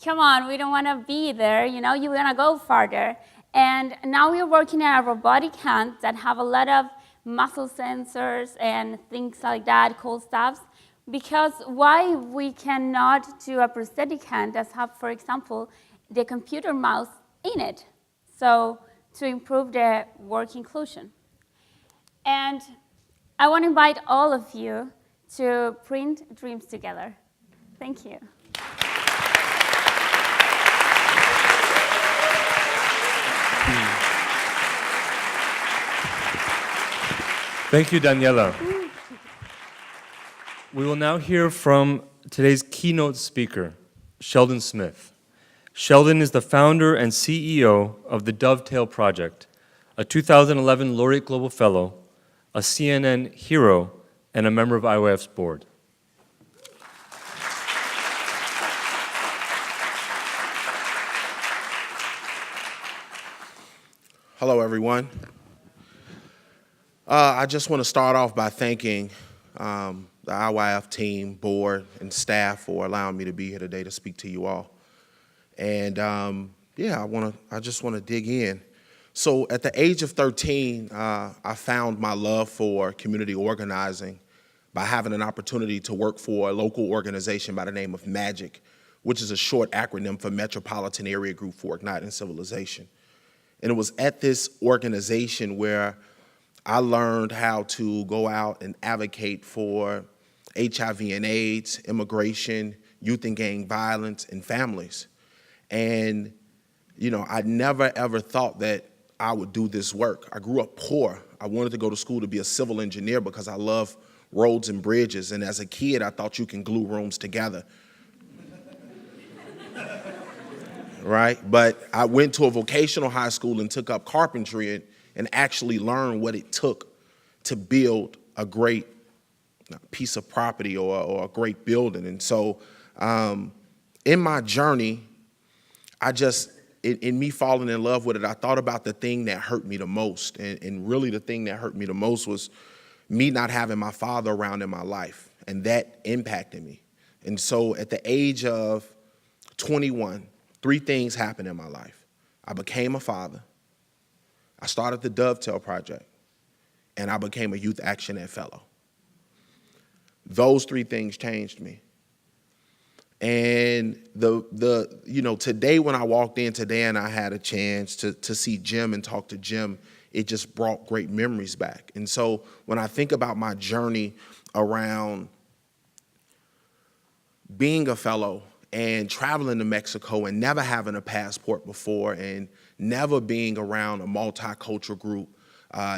come on, we don't want to be there. You want to go farther. And now we're working on a robotic hand that have a lot of muscle sensors and things like that, cool stuff. Because why we cannot do a prosthetic hand that have, for example, the computer mouse in it? So to improve the work inclusion. And I want to invite all of you to print dreams together. Thank you. Thank you, Daniela. We will now hear from today's keynote speaker, Sheldon Smith. Sheldon is the founder and CEO of the Dovetail Project, a 2011 Laureate Global Fellow, a CNN hero, and a member of IOF's board. Hello, everyone. I just want to start off by thanking the IYF team, board, and staff for allowing me to be here today to speak to you all. And I just want to dig in. So at the age of 13, I found my love for community organizing by having an opportunity to work for a local organization by the name of MAGIC, which is a short acronym for Metropolitan Area Group for Igniting Civilization. And it was at this organization where I learned how to go out and advocate for HIV and AIDS, immigration, youth and gang violence, and families. And, I never ever thought that I would do this work. I grew up poor. I wanted to go to school to be a civil engineer because I love roads and bridges. And as a kid, I thought you can glue rooms together. Right? But I went to a vocational high school and took up carpentry and actually learned what it took to build a great piece of property or a great building. And so in my journey, in me falling in love with it, I thought about the thing that hurt me the most. And really the thing that hurt me the most was me not having my father around in my life. And that impacted me. And so at the age of 21, 3 things happened in my life. I became a father, I started the Dovetail Project, and I became a Youth Action Ed Fellow. Those 3 things changed me. And today when I walked in today and I had a chance to see Jim and talk to Jim, it just brought great memories back. And so when I think about my journey around being a fellow and traveling to Mexico and never having a passport before and never being around a multicultural group,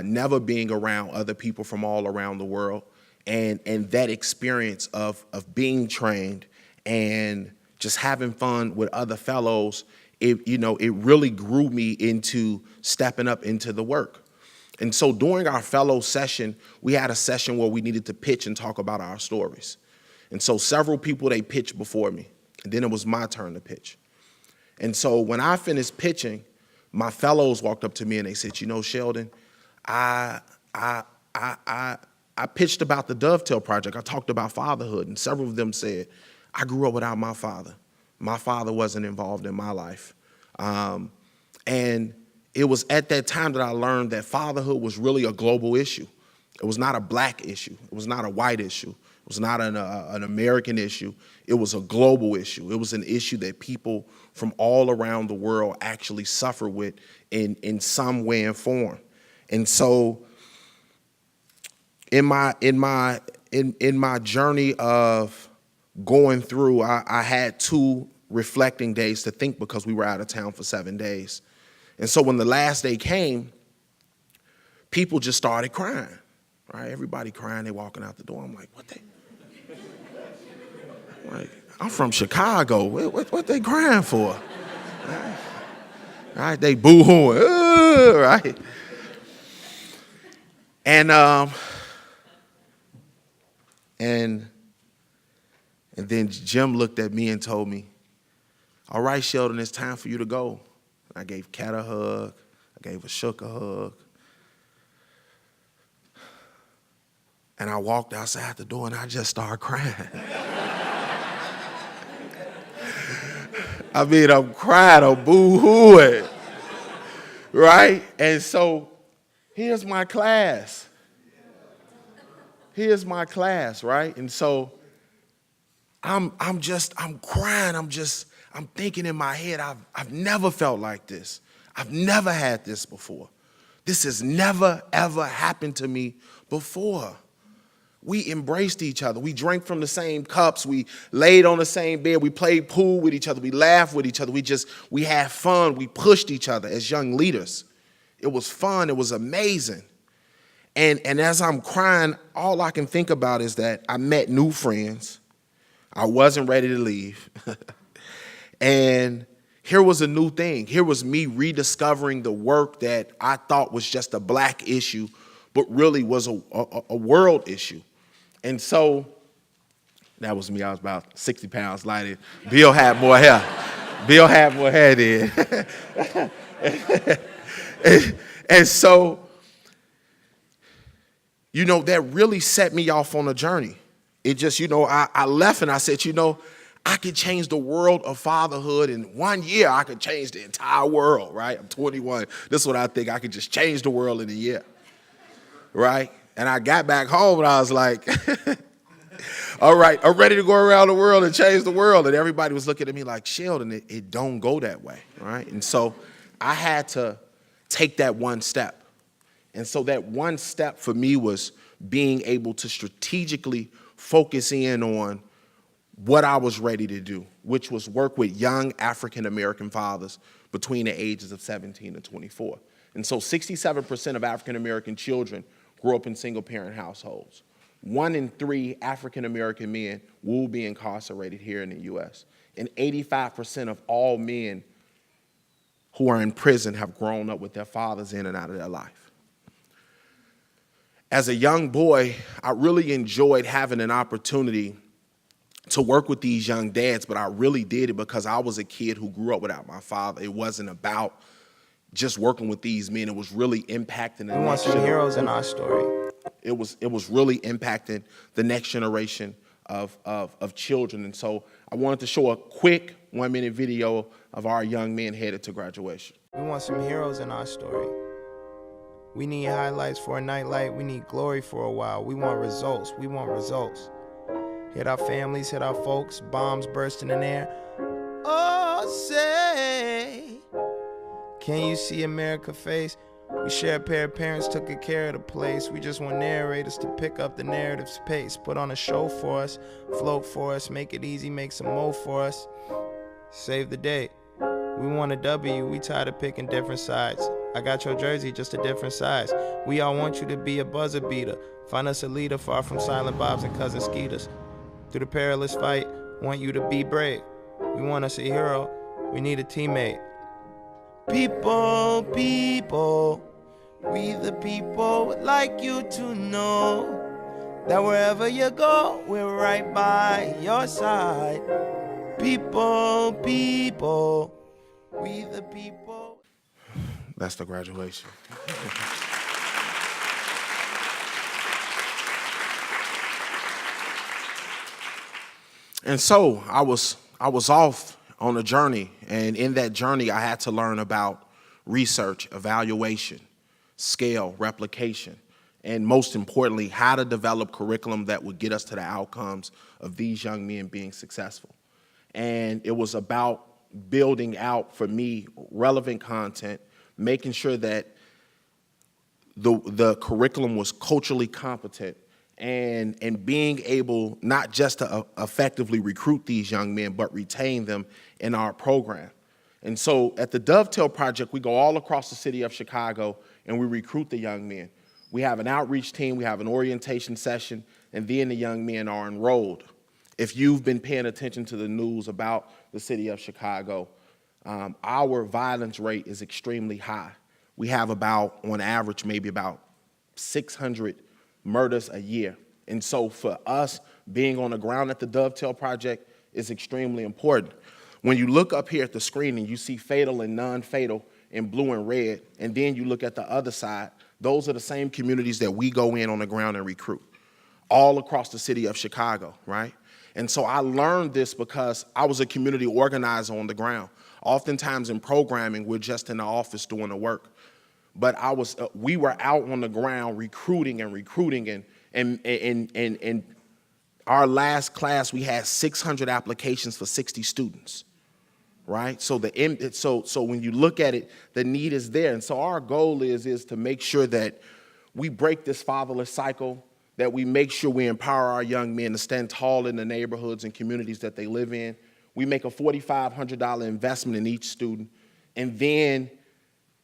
never being around other people from all around the world, and that experience of being trained and just having fun with other fellows, it really grew me into stepping up into the work. And so during our fellow session, we had a session where we needed to pitch and talk about our stories. And so several people, they pitched before me, and then it was my turn to pitch. And so when I finished pitching, my fellows walked up to me and they said, Sheldon, I pitched about the Dovetail Project. I talked about fatherhood, and several of them said, I grew up without my father. My father wasn't involved in my life. And it was at that time that I learned that fatherhood was really a global issue. It was not a black issue. It was not a white issue. It was not an American issue. It was a global issue. It was an issue that people from all around the world actually suffer with in some way and form. And so in my journey of going through, I had 2 reflecting days to think because we were out of town for 7 days. And so when the last day came, people just started crying, right? Everybody crying, they walking out the door. I'm like, I'm from Chicago. What they crying for? Right? They boo-hooing, right? And then Jim looked at me and told me, all right, Sheldon, it's time for you to go. I gave Kat a hug. I gave Ashok a hug. And I walked outside the door and I just started crying. I mean, I'm crying, I'm boo-hooing, right? And so here's my class. Here's my class, right? And so I'm crying. I'm thinking in my head, I've never felt like this. I've never had this before. This has never, ever happened to me before. We embraced each other. We drank from the same cups. We laid on the same bed. We played pool with each other. We laughed with each other. We had fun. We pushed each other as young leaders. It was fun. It was amazing. And as I'm crying, all I can think about is that I met new friends. I wasn't ready to leave. And here was a new thing. Here was me rediscovering the work that I thought was just a black issue, but really was a world issue. And so that was me. I was about 60 pounds lighter. Bill had more hair. Bill had more hair then. and so, that really set me off on a journey. It just, I left and I said, I could change the world of fatherhood in 1 year. I could change the entire world, right? I'm 21. This is what I think. I could just change the world in a year, right? And I got back home and I was like, all right, I'm ready to go around the world and change the world. And everybody was looking at me like, Sheldon, it don't go that way, right? And so I had to take that one step. And so that one step for me was being able to strategically focus in on what I was ready to do, which was work with young African-American fathers between the ages of 17 and 24. And so 67% of African-American children grew up in single-parent households. 1 in 3 African-American men will be incarcerated here in the U.S. And 85% of all men who are in prison have grown up with their fathers in and out of their life. As a young boy, I really enjoyed having an opportunity to work with these young dads, but I really did it because I was a kid who grew up without my father. It wasn't about just working with these men. It was really impacting the next generation. Heroes in our story. It was really impacting the next generation of children. And so I wanted to show a quick 1-minute video of our young men headed to graduation. We want some heroes in our story. We need highlights for a nightlight. We need glory for a while. We want results. We want results. Hit our families, hit our folks, bombs bursting in air. Oh, say, can you see America's face? We share a pair of parents, took good care of the place. We just want narrators to pick up the narrative's pace. Put on a show for us, float for us, make it easy, make some mo for us. Save the day. We want a W, we tired of picking different sides. I got your jersey, just a different size. We all want you to be a buzzer beater. Find us a leader far from Silent Bobs and Cousin Skeeters. Through the perilous fight, want you to be brave. We want us a hero, we need a teammate. People, people, we the people would like you to know that wherever you go, we're right by your side. People, people, we the people. That's the graduation. And so I was off on a journey, and in that journey I had to learn about research, evaluation, scale, replication, and most importantly, how to develop curriculum that would get us to the outcomes of these young men being successful. And it was about building out, for me, relevant content, making sure that the curriculum was culturally competent, and being able not just to effectively recruit these young men, but retain them in our program. And so at the Dovetail Project, we go all across the city of Chicago and we recruit the young men. We have an outreach team, we have an orientation session, and then the young men are enrolled. If you've been paying attention to the news about the city of Chicago, our violence rate is extremely high. We have about, on average, maybe about 600 murders a year. And so for us, being on the ground at the Dovetail Project is extremely important. When you look up here at the screen and you see fatal and non-fatal in blue and red, and then you look at the other side, those are the same communities that we go in on the ground and recruit, all across the city of Chicago, right? And so I learned this because I was a community organizer on the ground. Oftentimes in programming, we're just in the office doing the work. But we were out on the ground recruiting, and our last class, we had 600 applications for 60 students, right? So so when you look at it, the need is there. And so our goal is to make sure that we break this fatherless cycle, that we make sure we empower our young men to stand tall in the neighborhoods and communities that they live in. We make a $4,500 investment in each student, and then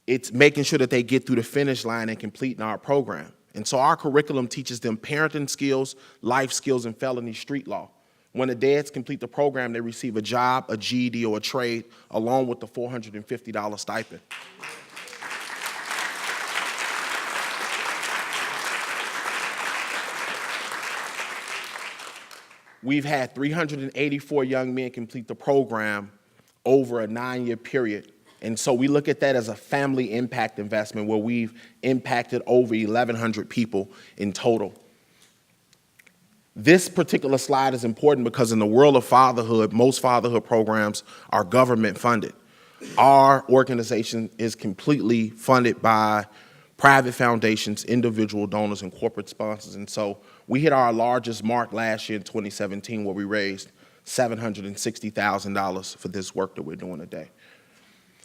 it's making sure that they get through the finish line and completing our program. And so our curriculum teaches them parenting skills, life skills, and felony street law. When the dads complete the program, they receive a job, a GED, or a trade, along with the $450 stipend. We've had 384 young men complete the program over a 9-year period. And so we look at that as a family impact investment where we've impacted over 1,100 people in total. This particular slide is important because in the world of fatherhood, most fatherhood programs are government funded. Our organization is completely funded by private foundations, individual donors, and corporate sponsors. And so we hit our largest mark last year in 2017 where we raised $760,000 for this work that we're doing today.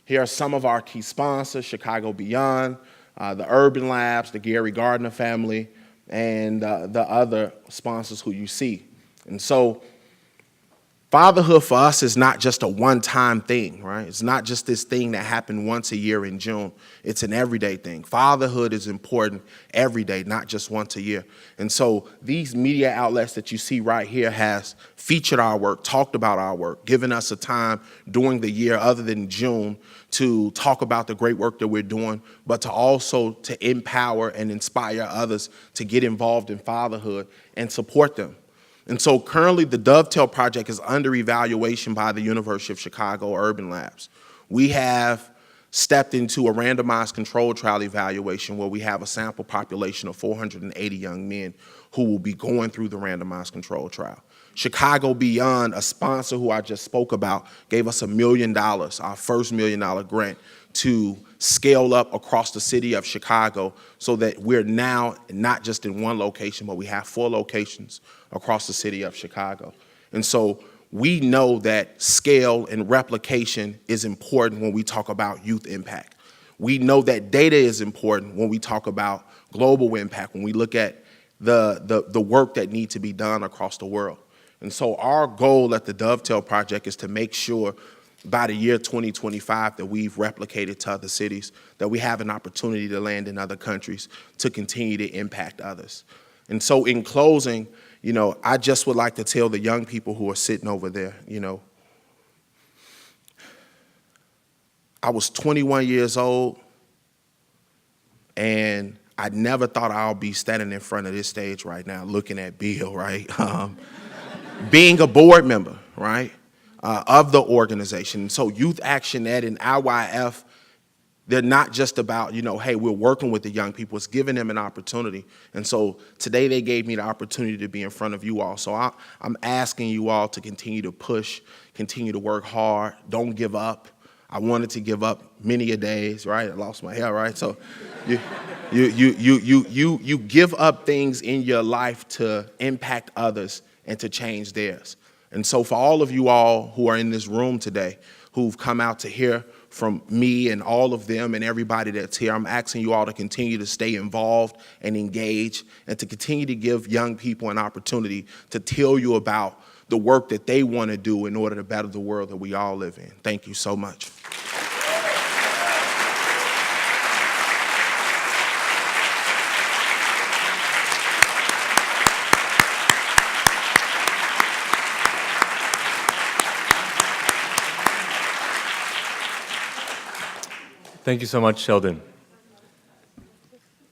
Here are some of our key sponsors: Chicago Beyond, the Urban Labs, the Gary Gardner family, and the other sponsors who you see. And so fatherhood for us is not just a one-time thing, right? It's not just this thing that happened once a year in June. It's an everyday thing. Fatherhood is important every day, not just once a year. And so these media outlets that you see right here has featured our work, talked about our work, given us a time during the year other than June to talk about the great work that we're doing, but to also to empower and inspire others to get involved in fatherhood and support them. And so currently the Dovetail Project is under evaluation by the University of Chicago Urban Labs. We have stepped into a randomized controlled trial evaluation where we have a sample population of 480 young men who will be going through the randomized controlled trial. Chicago Beyond, a sponsor who I just spoke about, gave us $1 million, our first $1 million grant, to scale up across the city of Chicago so that we're now not just in one location, but we have 4 locations across the city of Chicago. And so we know that scale and replication is important when we talk about youth impact. We know that data is important when we talk about global impact, when we look at the work that needs to be done across the world. And so our goal at the Dovetail Project is to make sure by the year 2025 that we've replicated to other cities, that we have an opportunity to land in other countries to continue to impact others. And so in closing, I just would like to tell the young people who are sitting over there, I was 21 years old, and I never thought I'll be standing in front of this stage right now looking at Bill, right? Being a board member, right, of the organization. So Youth Action Ed and IYF, they're not just about, hey, we're working with the young people. It's giving them an opportunity. And so today they gave me the opportunity to be in front of you all. So I'm asking you all to continue to push, continue to work hard, don't give up. I wanted to give up many a days, right? I lost my hair, right? So you give up things in your life to impact others and to change theirs. And so for all of you all who are in this room today, who've come out to hear from me and all of them and everybody that's here, I'm asking you all to continue to stay involved and engage and to continue to give young people an opportunity to tell you about the work that they want to do in order to better the world that we all live in. Thank you so much. Thank you so much, Sheldon.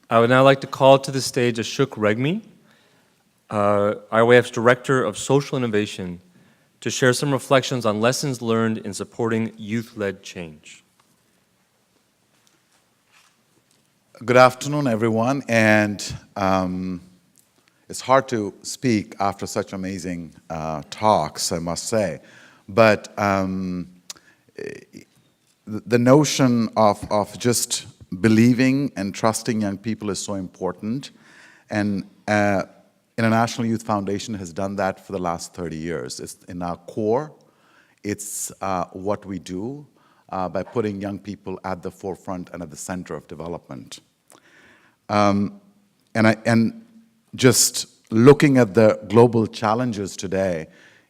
I would now like to call to the stage Ashok Regmi, IYF's Director of Social Innovation, to share some reflections on lessons learned in supporting youth-led change. Good afternoon, everyone, and it's hard to speak after such amazing talks, I must say, but the notion of just believing and trusting young people is so important, and International Youth Foundation has done that for the last 30 years. It's in our core. It's what we do by putting young people at the forefront and at the center of development. And just looking at the global challenges today,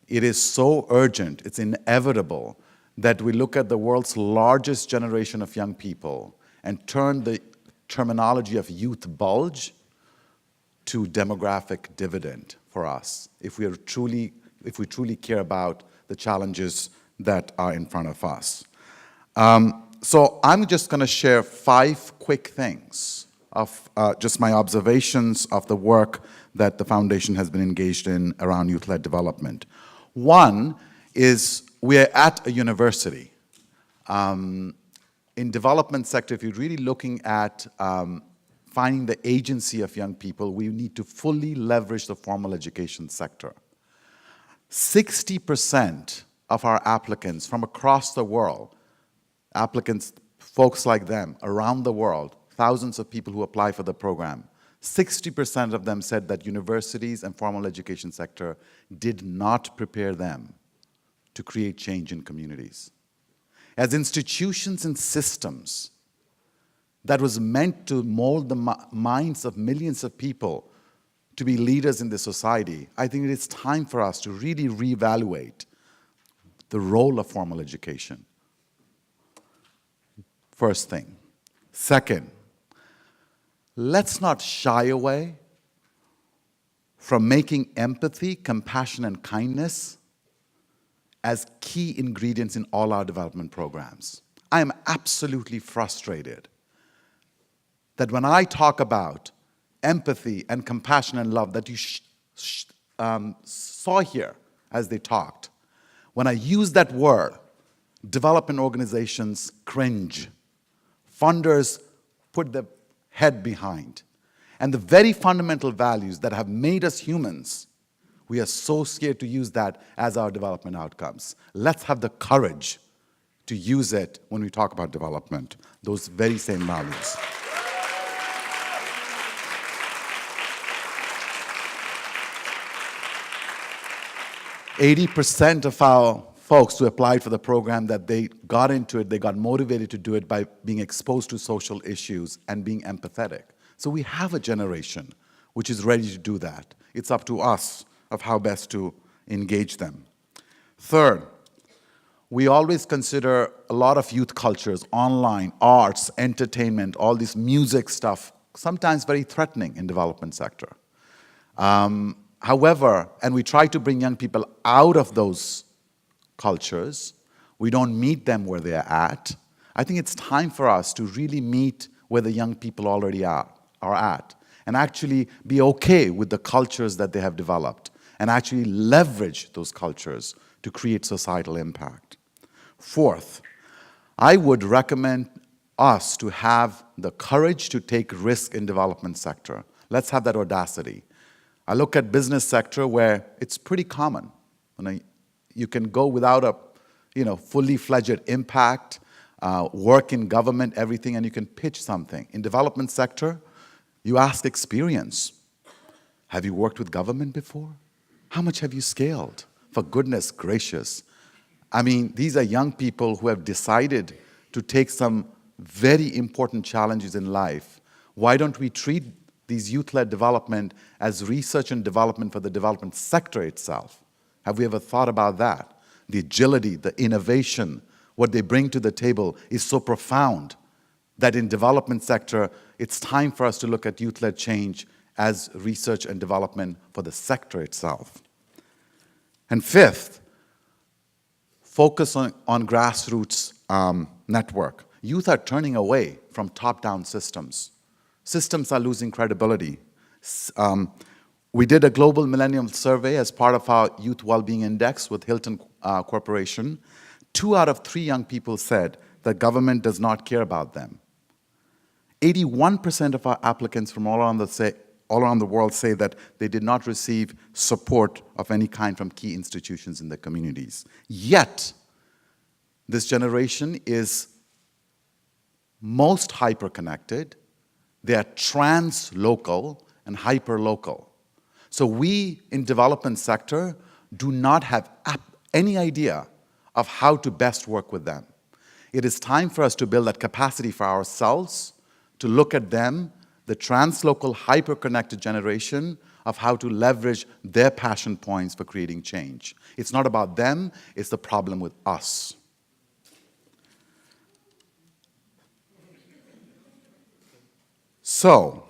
it is so urgent, it's inevitable that we look at the world's largest generation of young people and turn the terminology of youth bulge to demographic dividend for us, if we truly care about the challenges that are in front of us. So I'm just going to share 5 quick things of just my observations of the work that the foundation has been engaged in around youth-led development. One is we are at a university. In development sector, if you're really looking at finding the agency of young people, we need to fully leverage the formal education sector. 60% of our applicants from across the world, applicants, folks like them around the world, thousands of people who apply for the program, 60% of them said that universities and formal education sector did not prepare them to create change in communities. As institutions and systems that was meant to mold the minds of millions of people to be leaders in this society, I think it is time for us to really reevaluate the role of formal education. First thing. Second, let's not shy away from making empathy, compassion, and kindness as key ingredients in all our development programs. I am absolutely frustrated that when I talk about empathy and compassion and love that you saw here as they talked, when I use that word, development organizations cringe. Funders put their head behind. And the very fundamental values that have made us humans, We are so scared to use that as our development outcomes. Let's have the courage to use it when we talk about development, those very same values. %80 of our folks who applied for the program, that they got into it, they got motivated to do it by being exposed to social issues and being empathetic. So we have a generation which is ready to do that. It's up to us of how best to engage them. Third, we always consider a lot of youth cultures, online, arts, entertainment, all this music stuff, sometimes very threatening in development sector. However, and we try to bring young people out of those cultures, we don't meet them where they're at. I think it's time for us to really meet where the young people already are at, and actually be okay with the cultures that they have developed, and actually leverage those cultures to create societal impact. Fourth, I would recommend us to have the courage to take risk in development sector. Let's have that audacity. I look at business sector where it's pretty common. You can go without a fully fledged impact, work in government, everything, and you can pitch something. In development sector, you ask experience. Have you worked with government before? How much have you scaled? For goodness gracious. I mean, these are young people who have decided to take some very important challenges in life. Why don't we treat these youth-led development as research and development for the development sector itself? Have we ever thought about that? The agility, the innovation, what they bring to the table is so profound that in development sector, it's time for us to look at youth-led change as research and development for the sector itself. And fifth, focus on grassroots network. Youth are turning away from top-down systems. Systems are losing credibility. We did a global millennium survey as part of our Youth Wellbeing Index with Hilton Corporation. 2 out of 3 young people said that government does not care about them. 81% of our applicants from all around the world say that they did not receive support of any kind from key institutions in their communities. Yet, this generation is most hyper-connected. They are trans-local and hyper-local. So we, in development sector, do not have any idea of how to best work with them. It is time for us to build that capacity for ourselves, to look at them, the trans-local, hyper-connected generation, of how to leverage their passion points for creating change. It's not about them, it's the problem with us. So,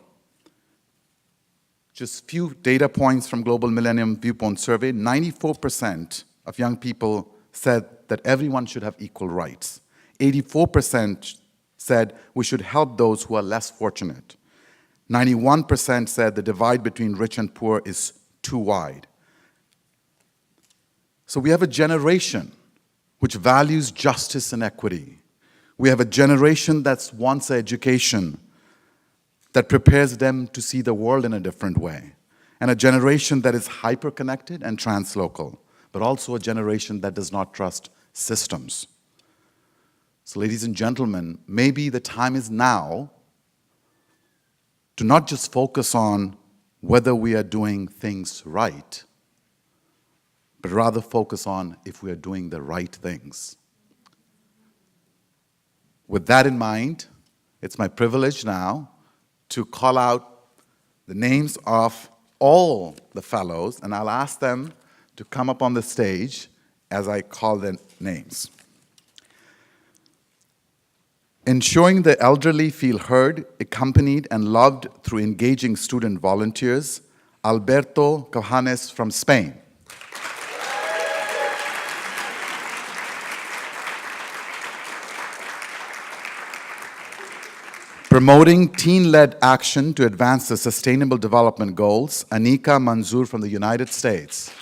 just few data points from Global Millennium Viewpoint Survey. 94% of young people said that everyone should have equal rights. 84% said we should help those who are less fortunate. 91% said the divide between rich and poor is too wide. So we have a generation which values justice and equity. We have a generation that wants an education that prepares them to see the world in a different way. And a generation that is hyper-connected and translocal, but also a generation that does not trust systems. So ladies and gentlemen, maybe the time is now to not just focus on whether we are doing things right, but rather focus on if we are doing the right things. With that in mind, it's my privilege now to call out the names of all the fellows, and I'll ask them to come up on the stage as I call their names. Ensuring the elderly feel heard, accompanied, and loved through engaging student volunteers, Alberto Cabanes from Spain. Promoting teen-led action to advance the Sustainable Development Goals, Anika Manzoor from the United States.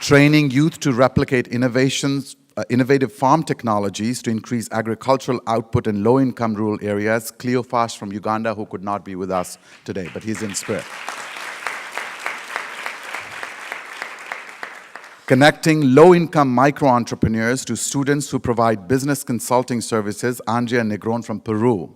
Training youth to replicate innovations innovative farm technologies to increase agricultural output in low-income rural areas, Cleophas from Uganda, who could not be with us today, but he's in spirit. Connecting low-income micro-entrepreneurs to students who provide business consulting services, Andrea Negron from Peru.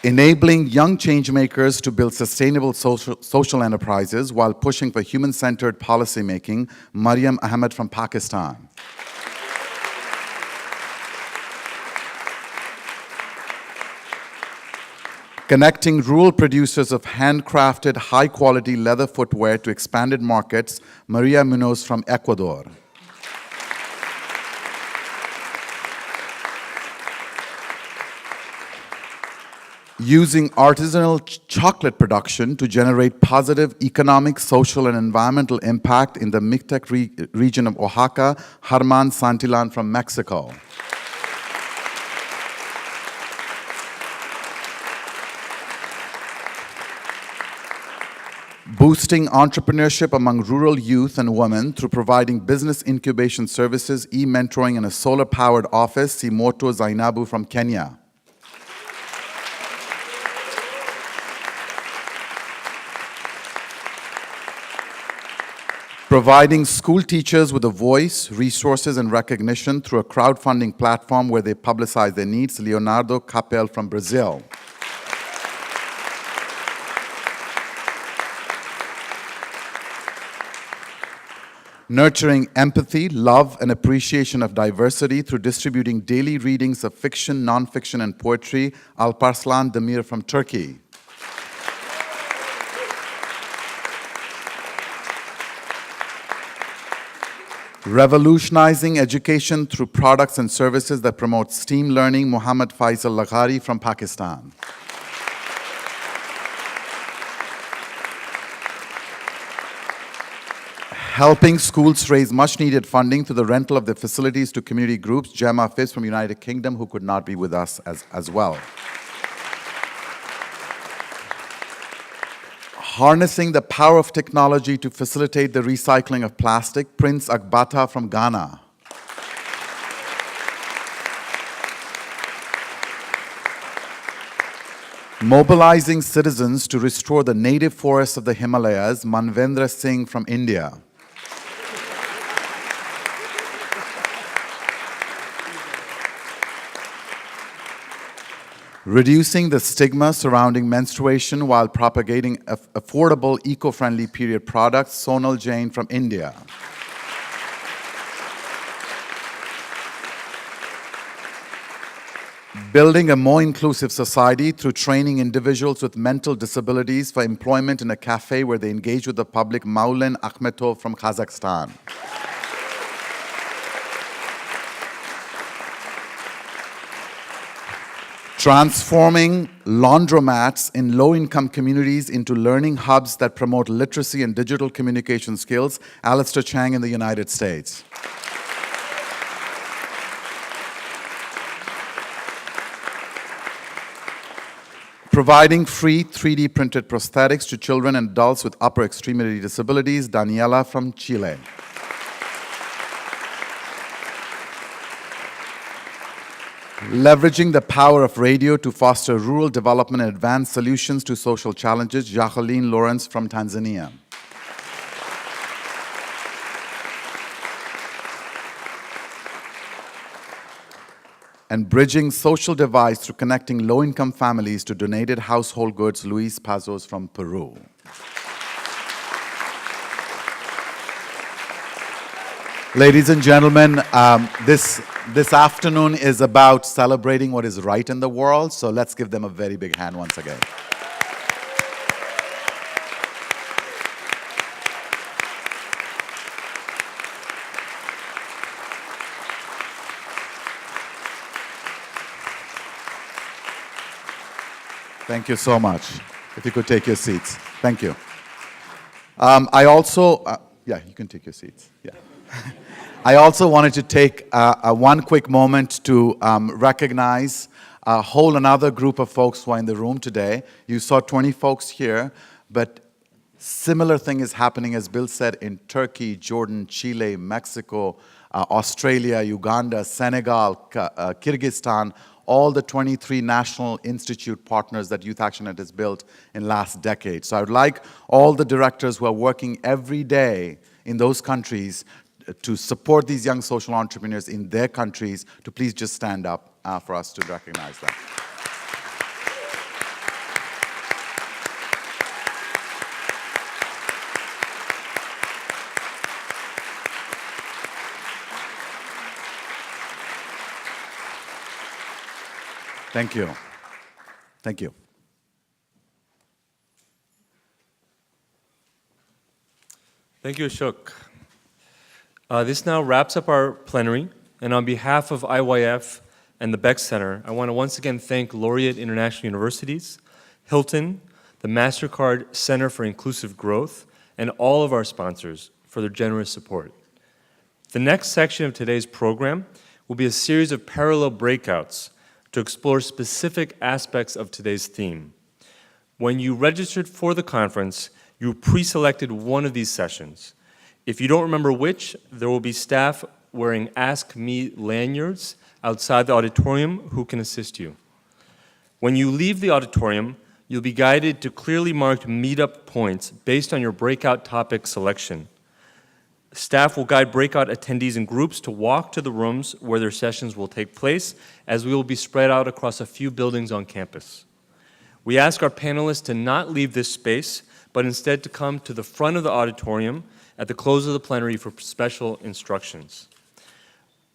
Enabling young changemakers to build sustainable social enterprises while pushing for human-centered policymaking, Mariam Ahmed from Pakistan. Connecting rural producers of handcrafted, high-quality leather footwear to expanded markets, Maria Munoz from Ecuador. Using artisanal chocolate production to generate positive economic, social, and environmental impact in the Mixtec region of Oaxaca, Harman Santillan from Mexico. Boosting entrepreneurship among rural youth and women through providing business incubation services, e-mentoring, and a solar-powered office, Simoto Zainabu from Kenya. Providing school teachers with a voice, resources, and recognition through a crowdfunding platform where they publicize their needs, Leonardo Capel from Brazil. Nurturing empathy, love, and appreciation of diversity through distributing daily readings of fiction, nonfiction, and poetry, Alparslan Demir from Turkey. Revolutionizing education through products and services that promote STEAM learning, Muhammad Faisal Laghari from Pakistan. Helping schools raise much-needed funding through the rental of their facilities to community groups, Gemma Fitz from United Kingdom, who could not be with us as well. Harnessing the power of technology to facilitate the recycling of plastic, Prince Agbata from Ghana. Mobilizing citizens to restore the native forests of the Himalayas, Manvendra Singh from India. Reducing the stigma surrounding menstruation while propagating affordable, eco-friendly period products, Sonal Jain from India. Building a more inclusive society through training individuals with mental disabilities for employment in a cafe where they engage with the public, Maulen Akhmetov from Kazakhstan. Transforming laundromats in low-income communities into learning hubs that promote literacy and digital communication skills, Alistair Chang in the United States. Providing free 3D printed prosthetics to children and adults with upper extremity disabilities, Daniela from Chile. Leveraging the power of radio to foster rural development and advance solutions to social challenges, Jacqueline Lawrence from Tanzania. And bridging social divides through connecting low-income families to donated household goods, Luis Pazos from Peru. Ladies and gentlemen, this afternoon is about celebrating what is right in the world, so let's give them a very big hand once again. Thank you so much. If you could take your seats. Thank you. I also, yeah, you can take your seats. Yeah. I also wanted to take one quick moment to recognize a whole another group of folks who are in the room today. You saw 20 folks here, but Similar thing is happening, as Bill said, in Turkey, Jordan, Chile, Mexico, Australia, Uganda, Senegal, Kyrgyzstan, all the 23 National Institute partners that Youth Action Net has built in last decade. So I would like all the directors who are working every day in those countries to support these young social entrepreneurs in their countries to please just stand up for us to recognize that. Thank you. Thank you. Thank you, Ashok. This now wraps up our plenary, and on behalf of IYF and the Beeck Center, I want to once again thank Laureate International Universities, Hilton, the MasterCard Center for Inclusive Growth, and all of our sponsors for their generous support. The next section of today's program will be a series of parallel breakouts to explore specific aspects of today's theme. When you registered for the conference, you pre-selected one of these sessions. If you don't remember which, there will be staff wearing Ask Me lanyards outside the auditorium who can assist you. When you leave the auditorium, you'll be guided to clearly marked meetup points based on your breakout topic selection. Staff will guide breakout attendees in groups to walk to the rooms where their sessions will take place, as we will be spread out across a few buildings on campus. We ask our panelists to not leave this space, but instead to come to the front of the auditorium at the close of the plenary for special instructions.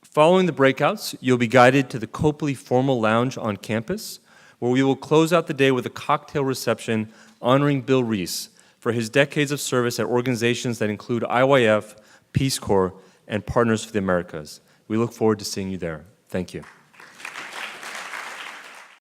Following the breakouts, you'll be guided to the Copley Formal Lounge on campus, where we will close out the day with a cocktail reception honoring Bill Reese for his decades of service at organizations that include IYF, Peace Corps, and Partners for the Americas. We look forward to seeing you there. Thank you.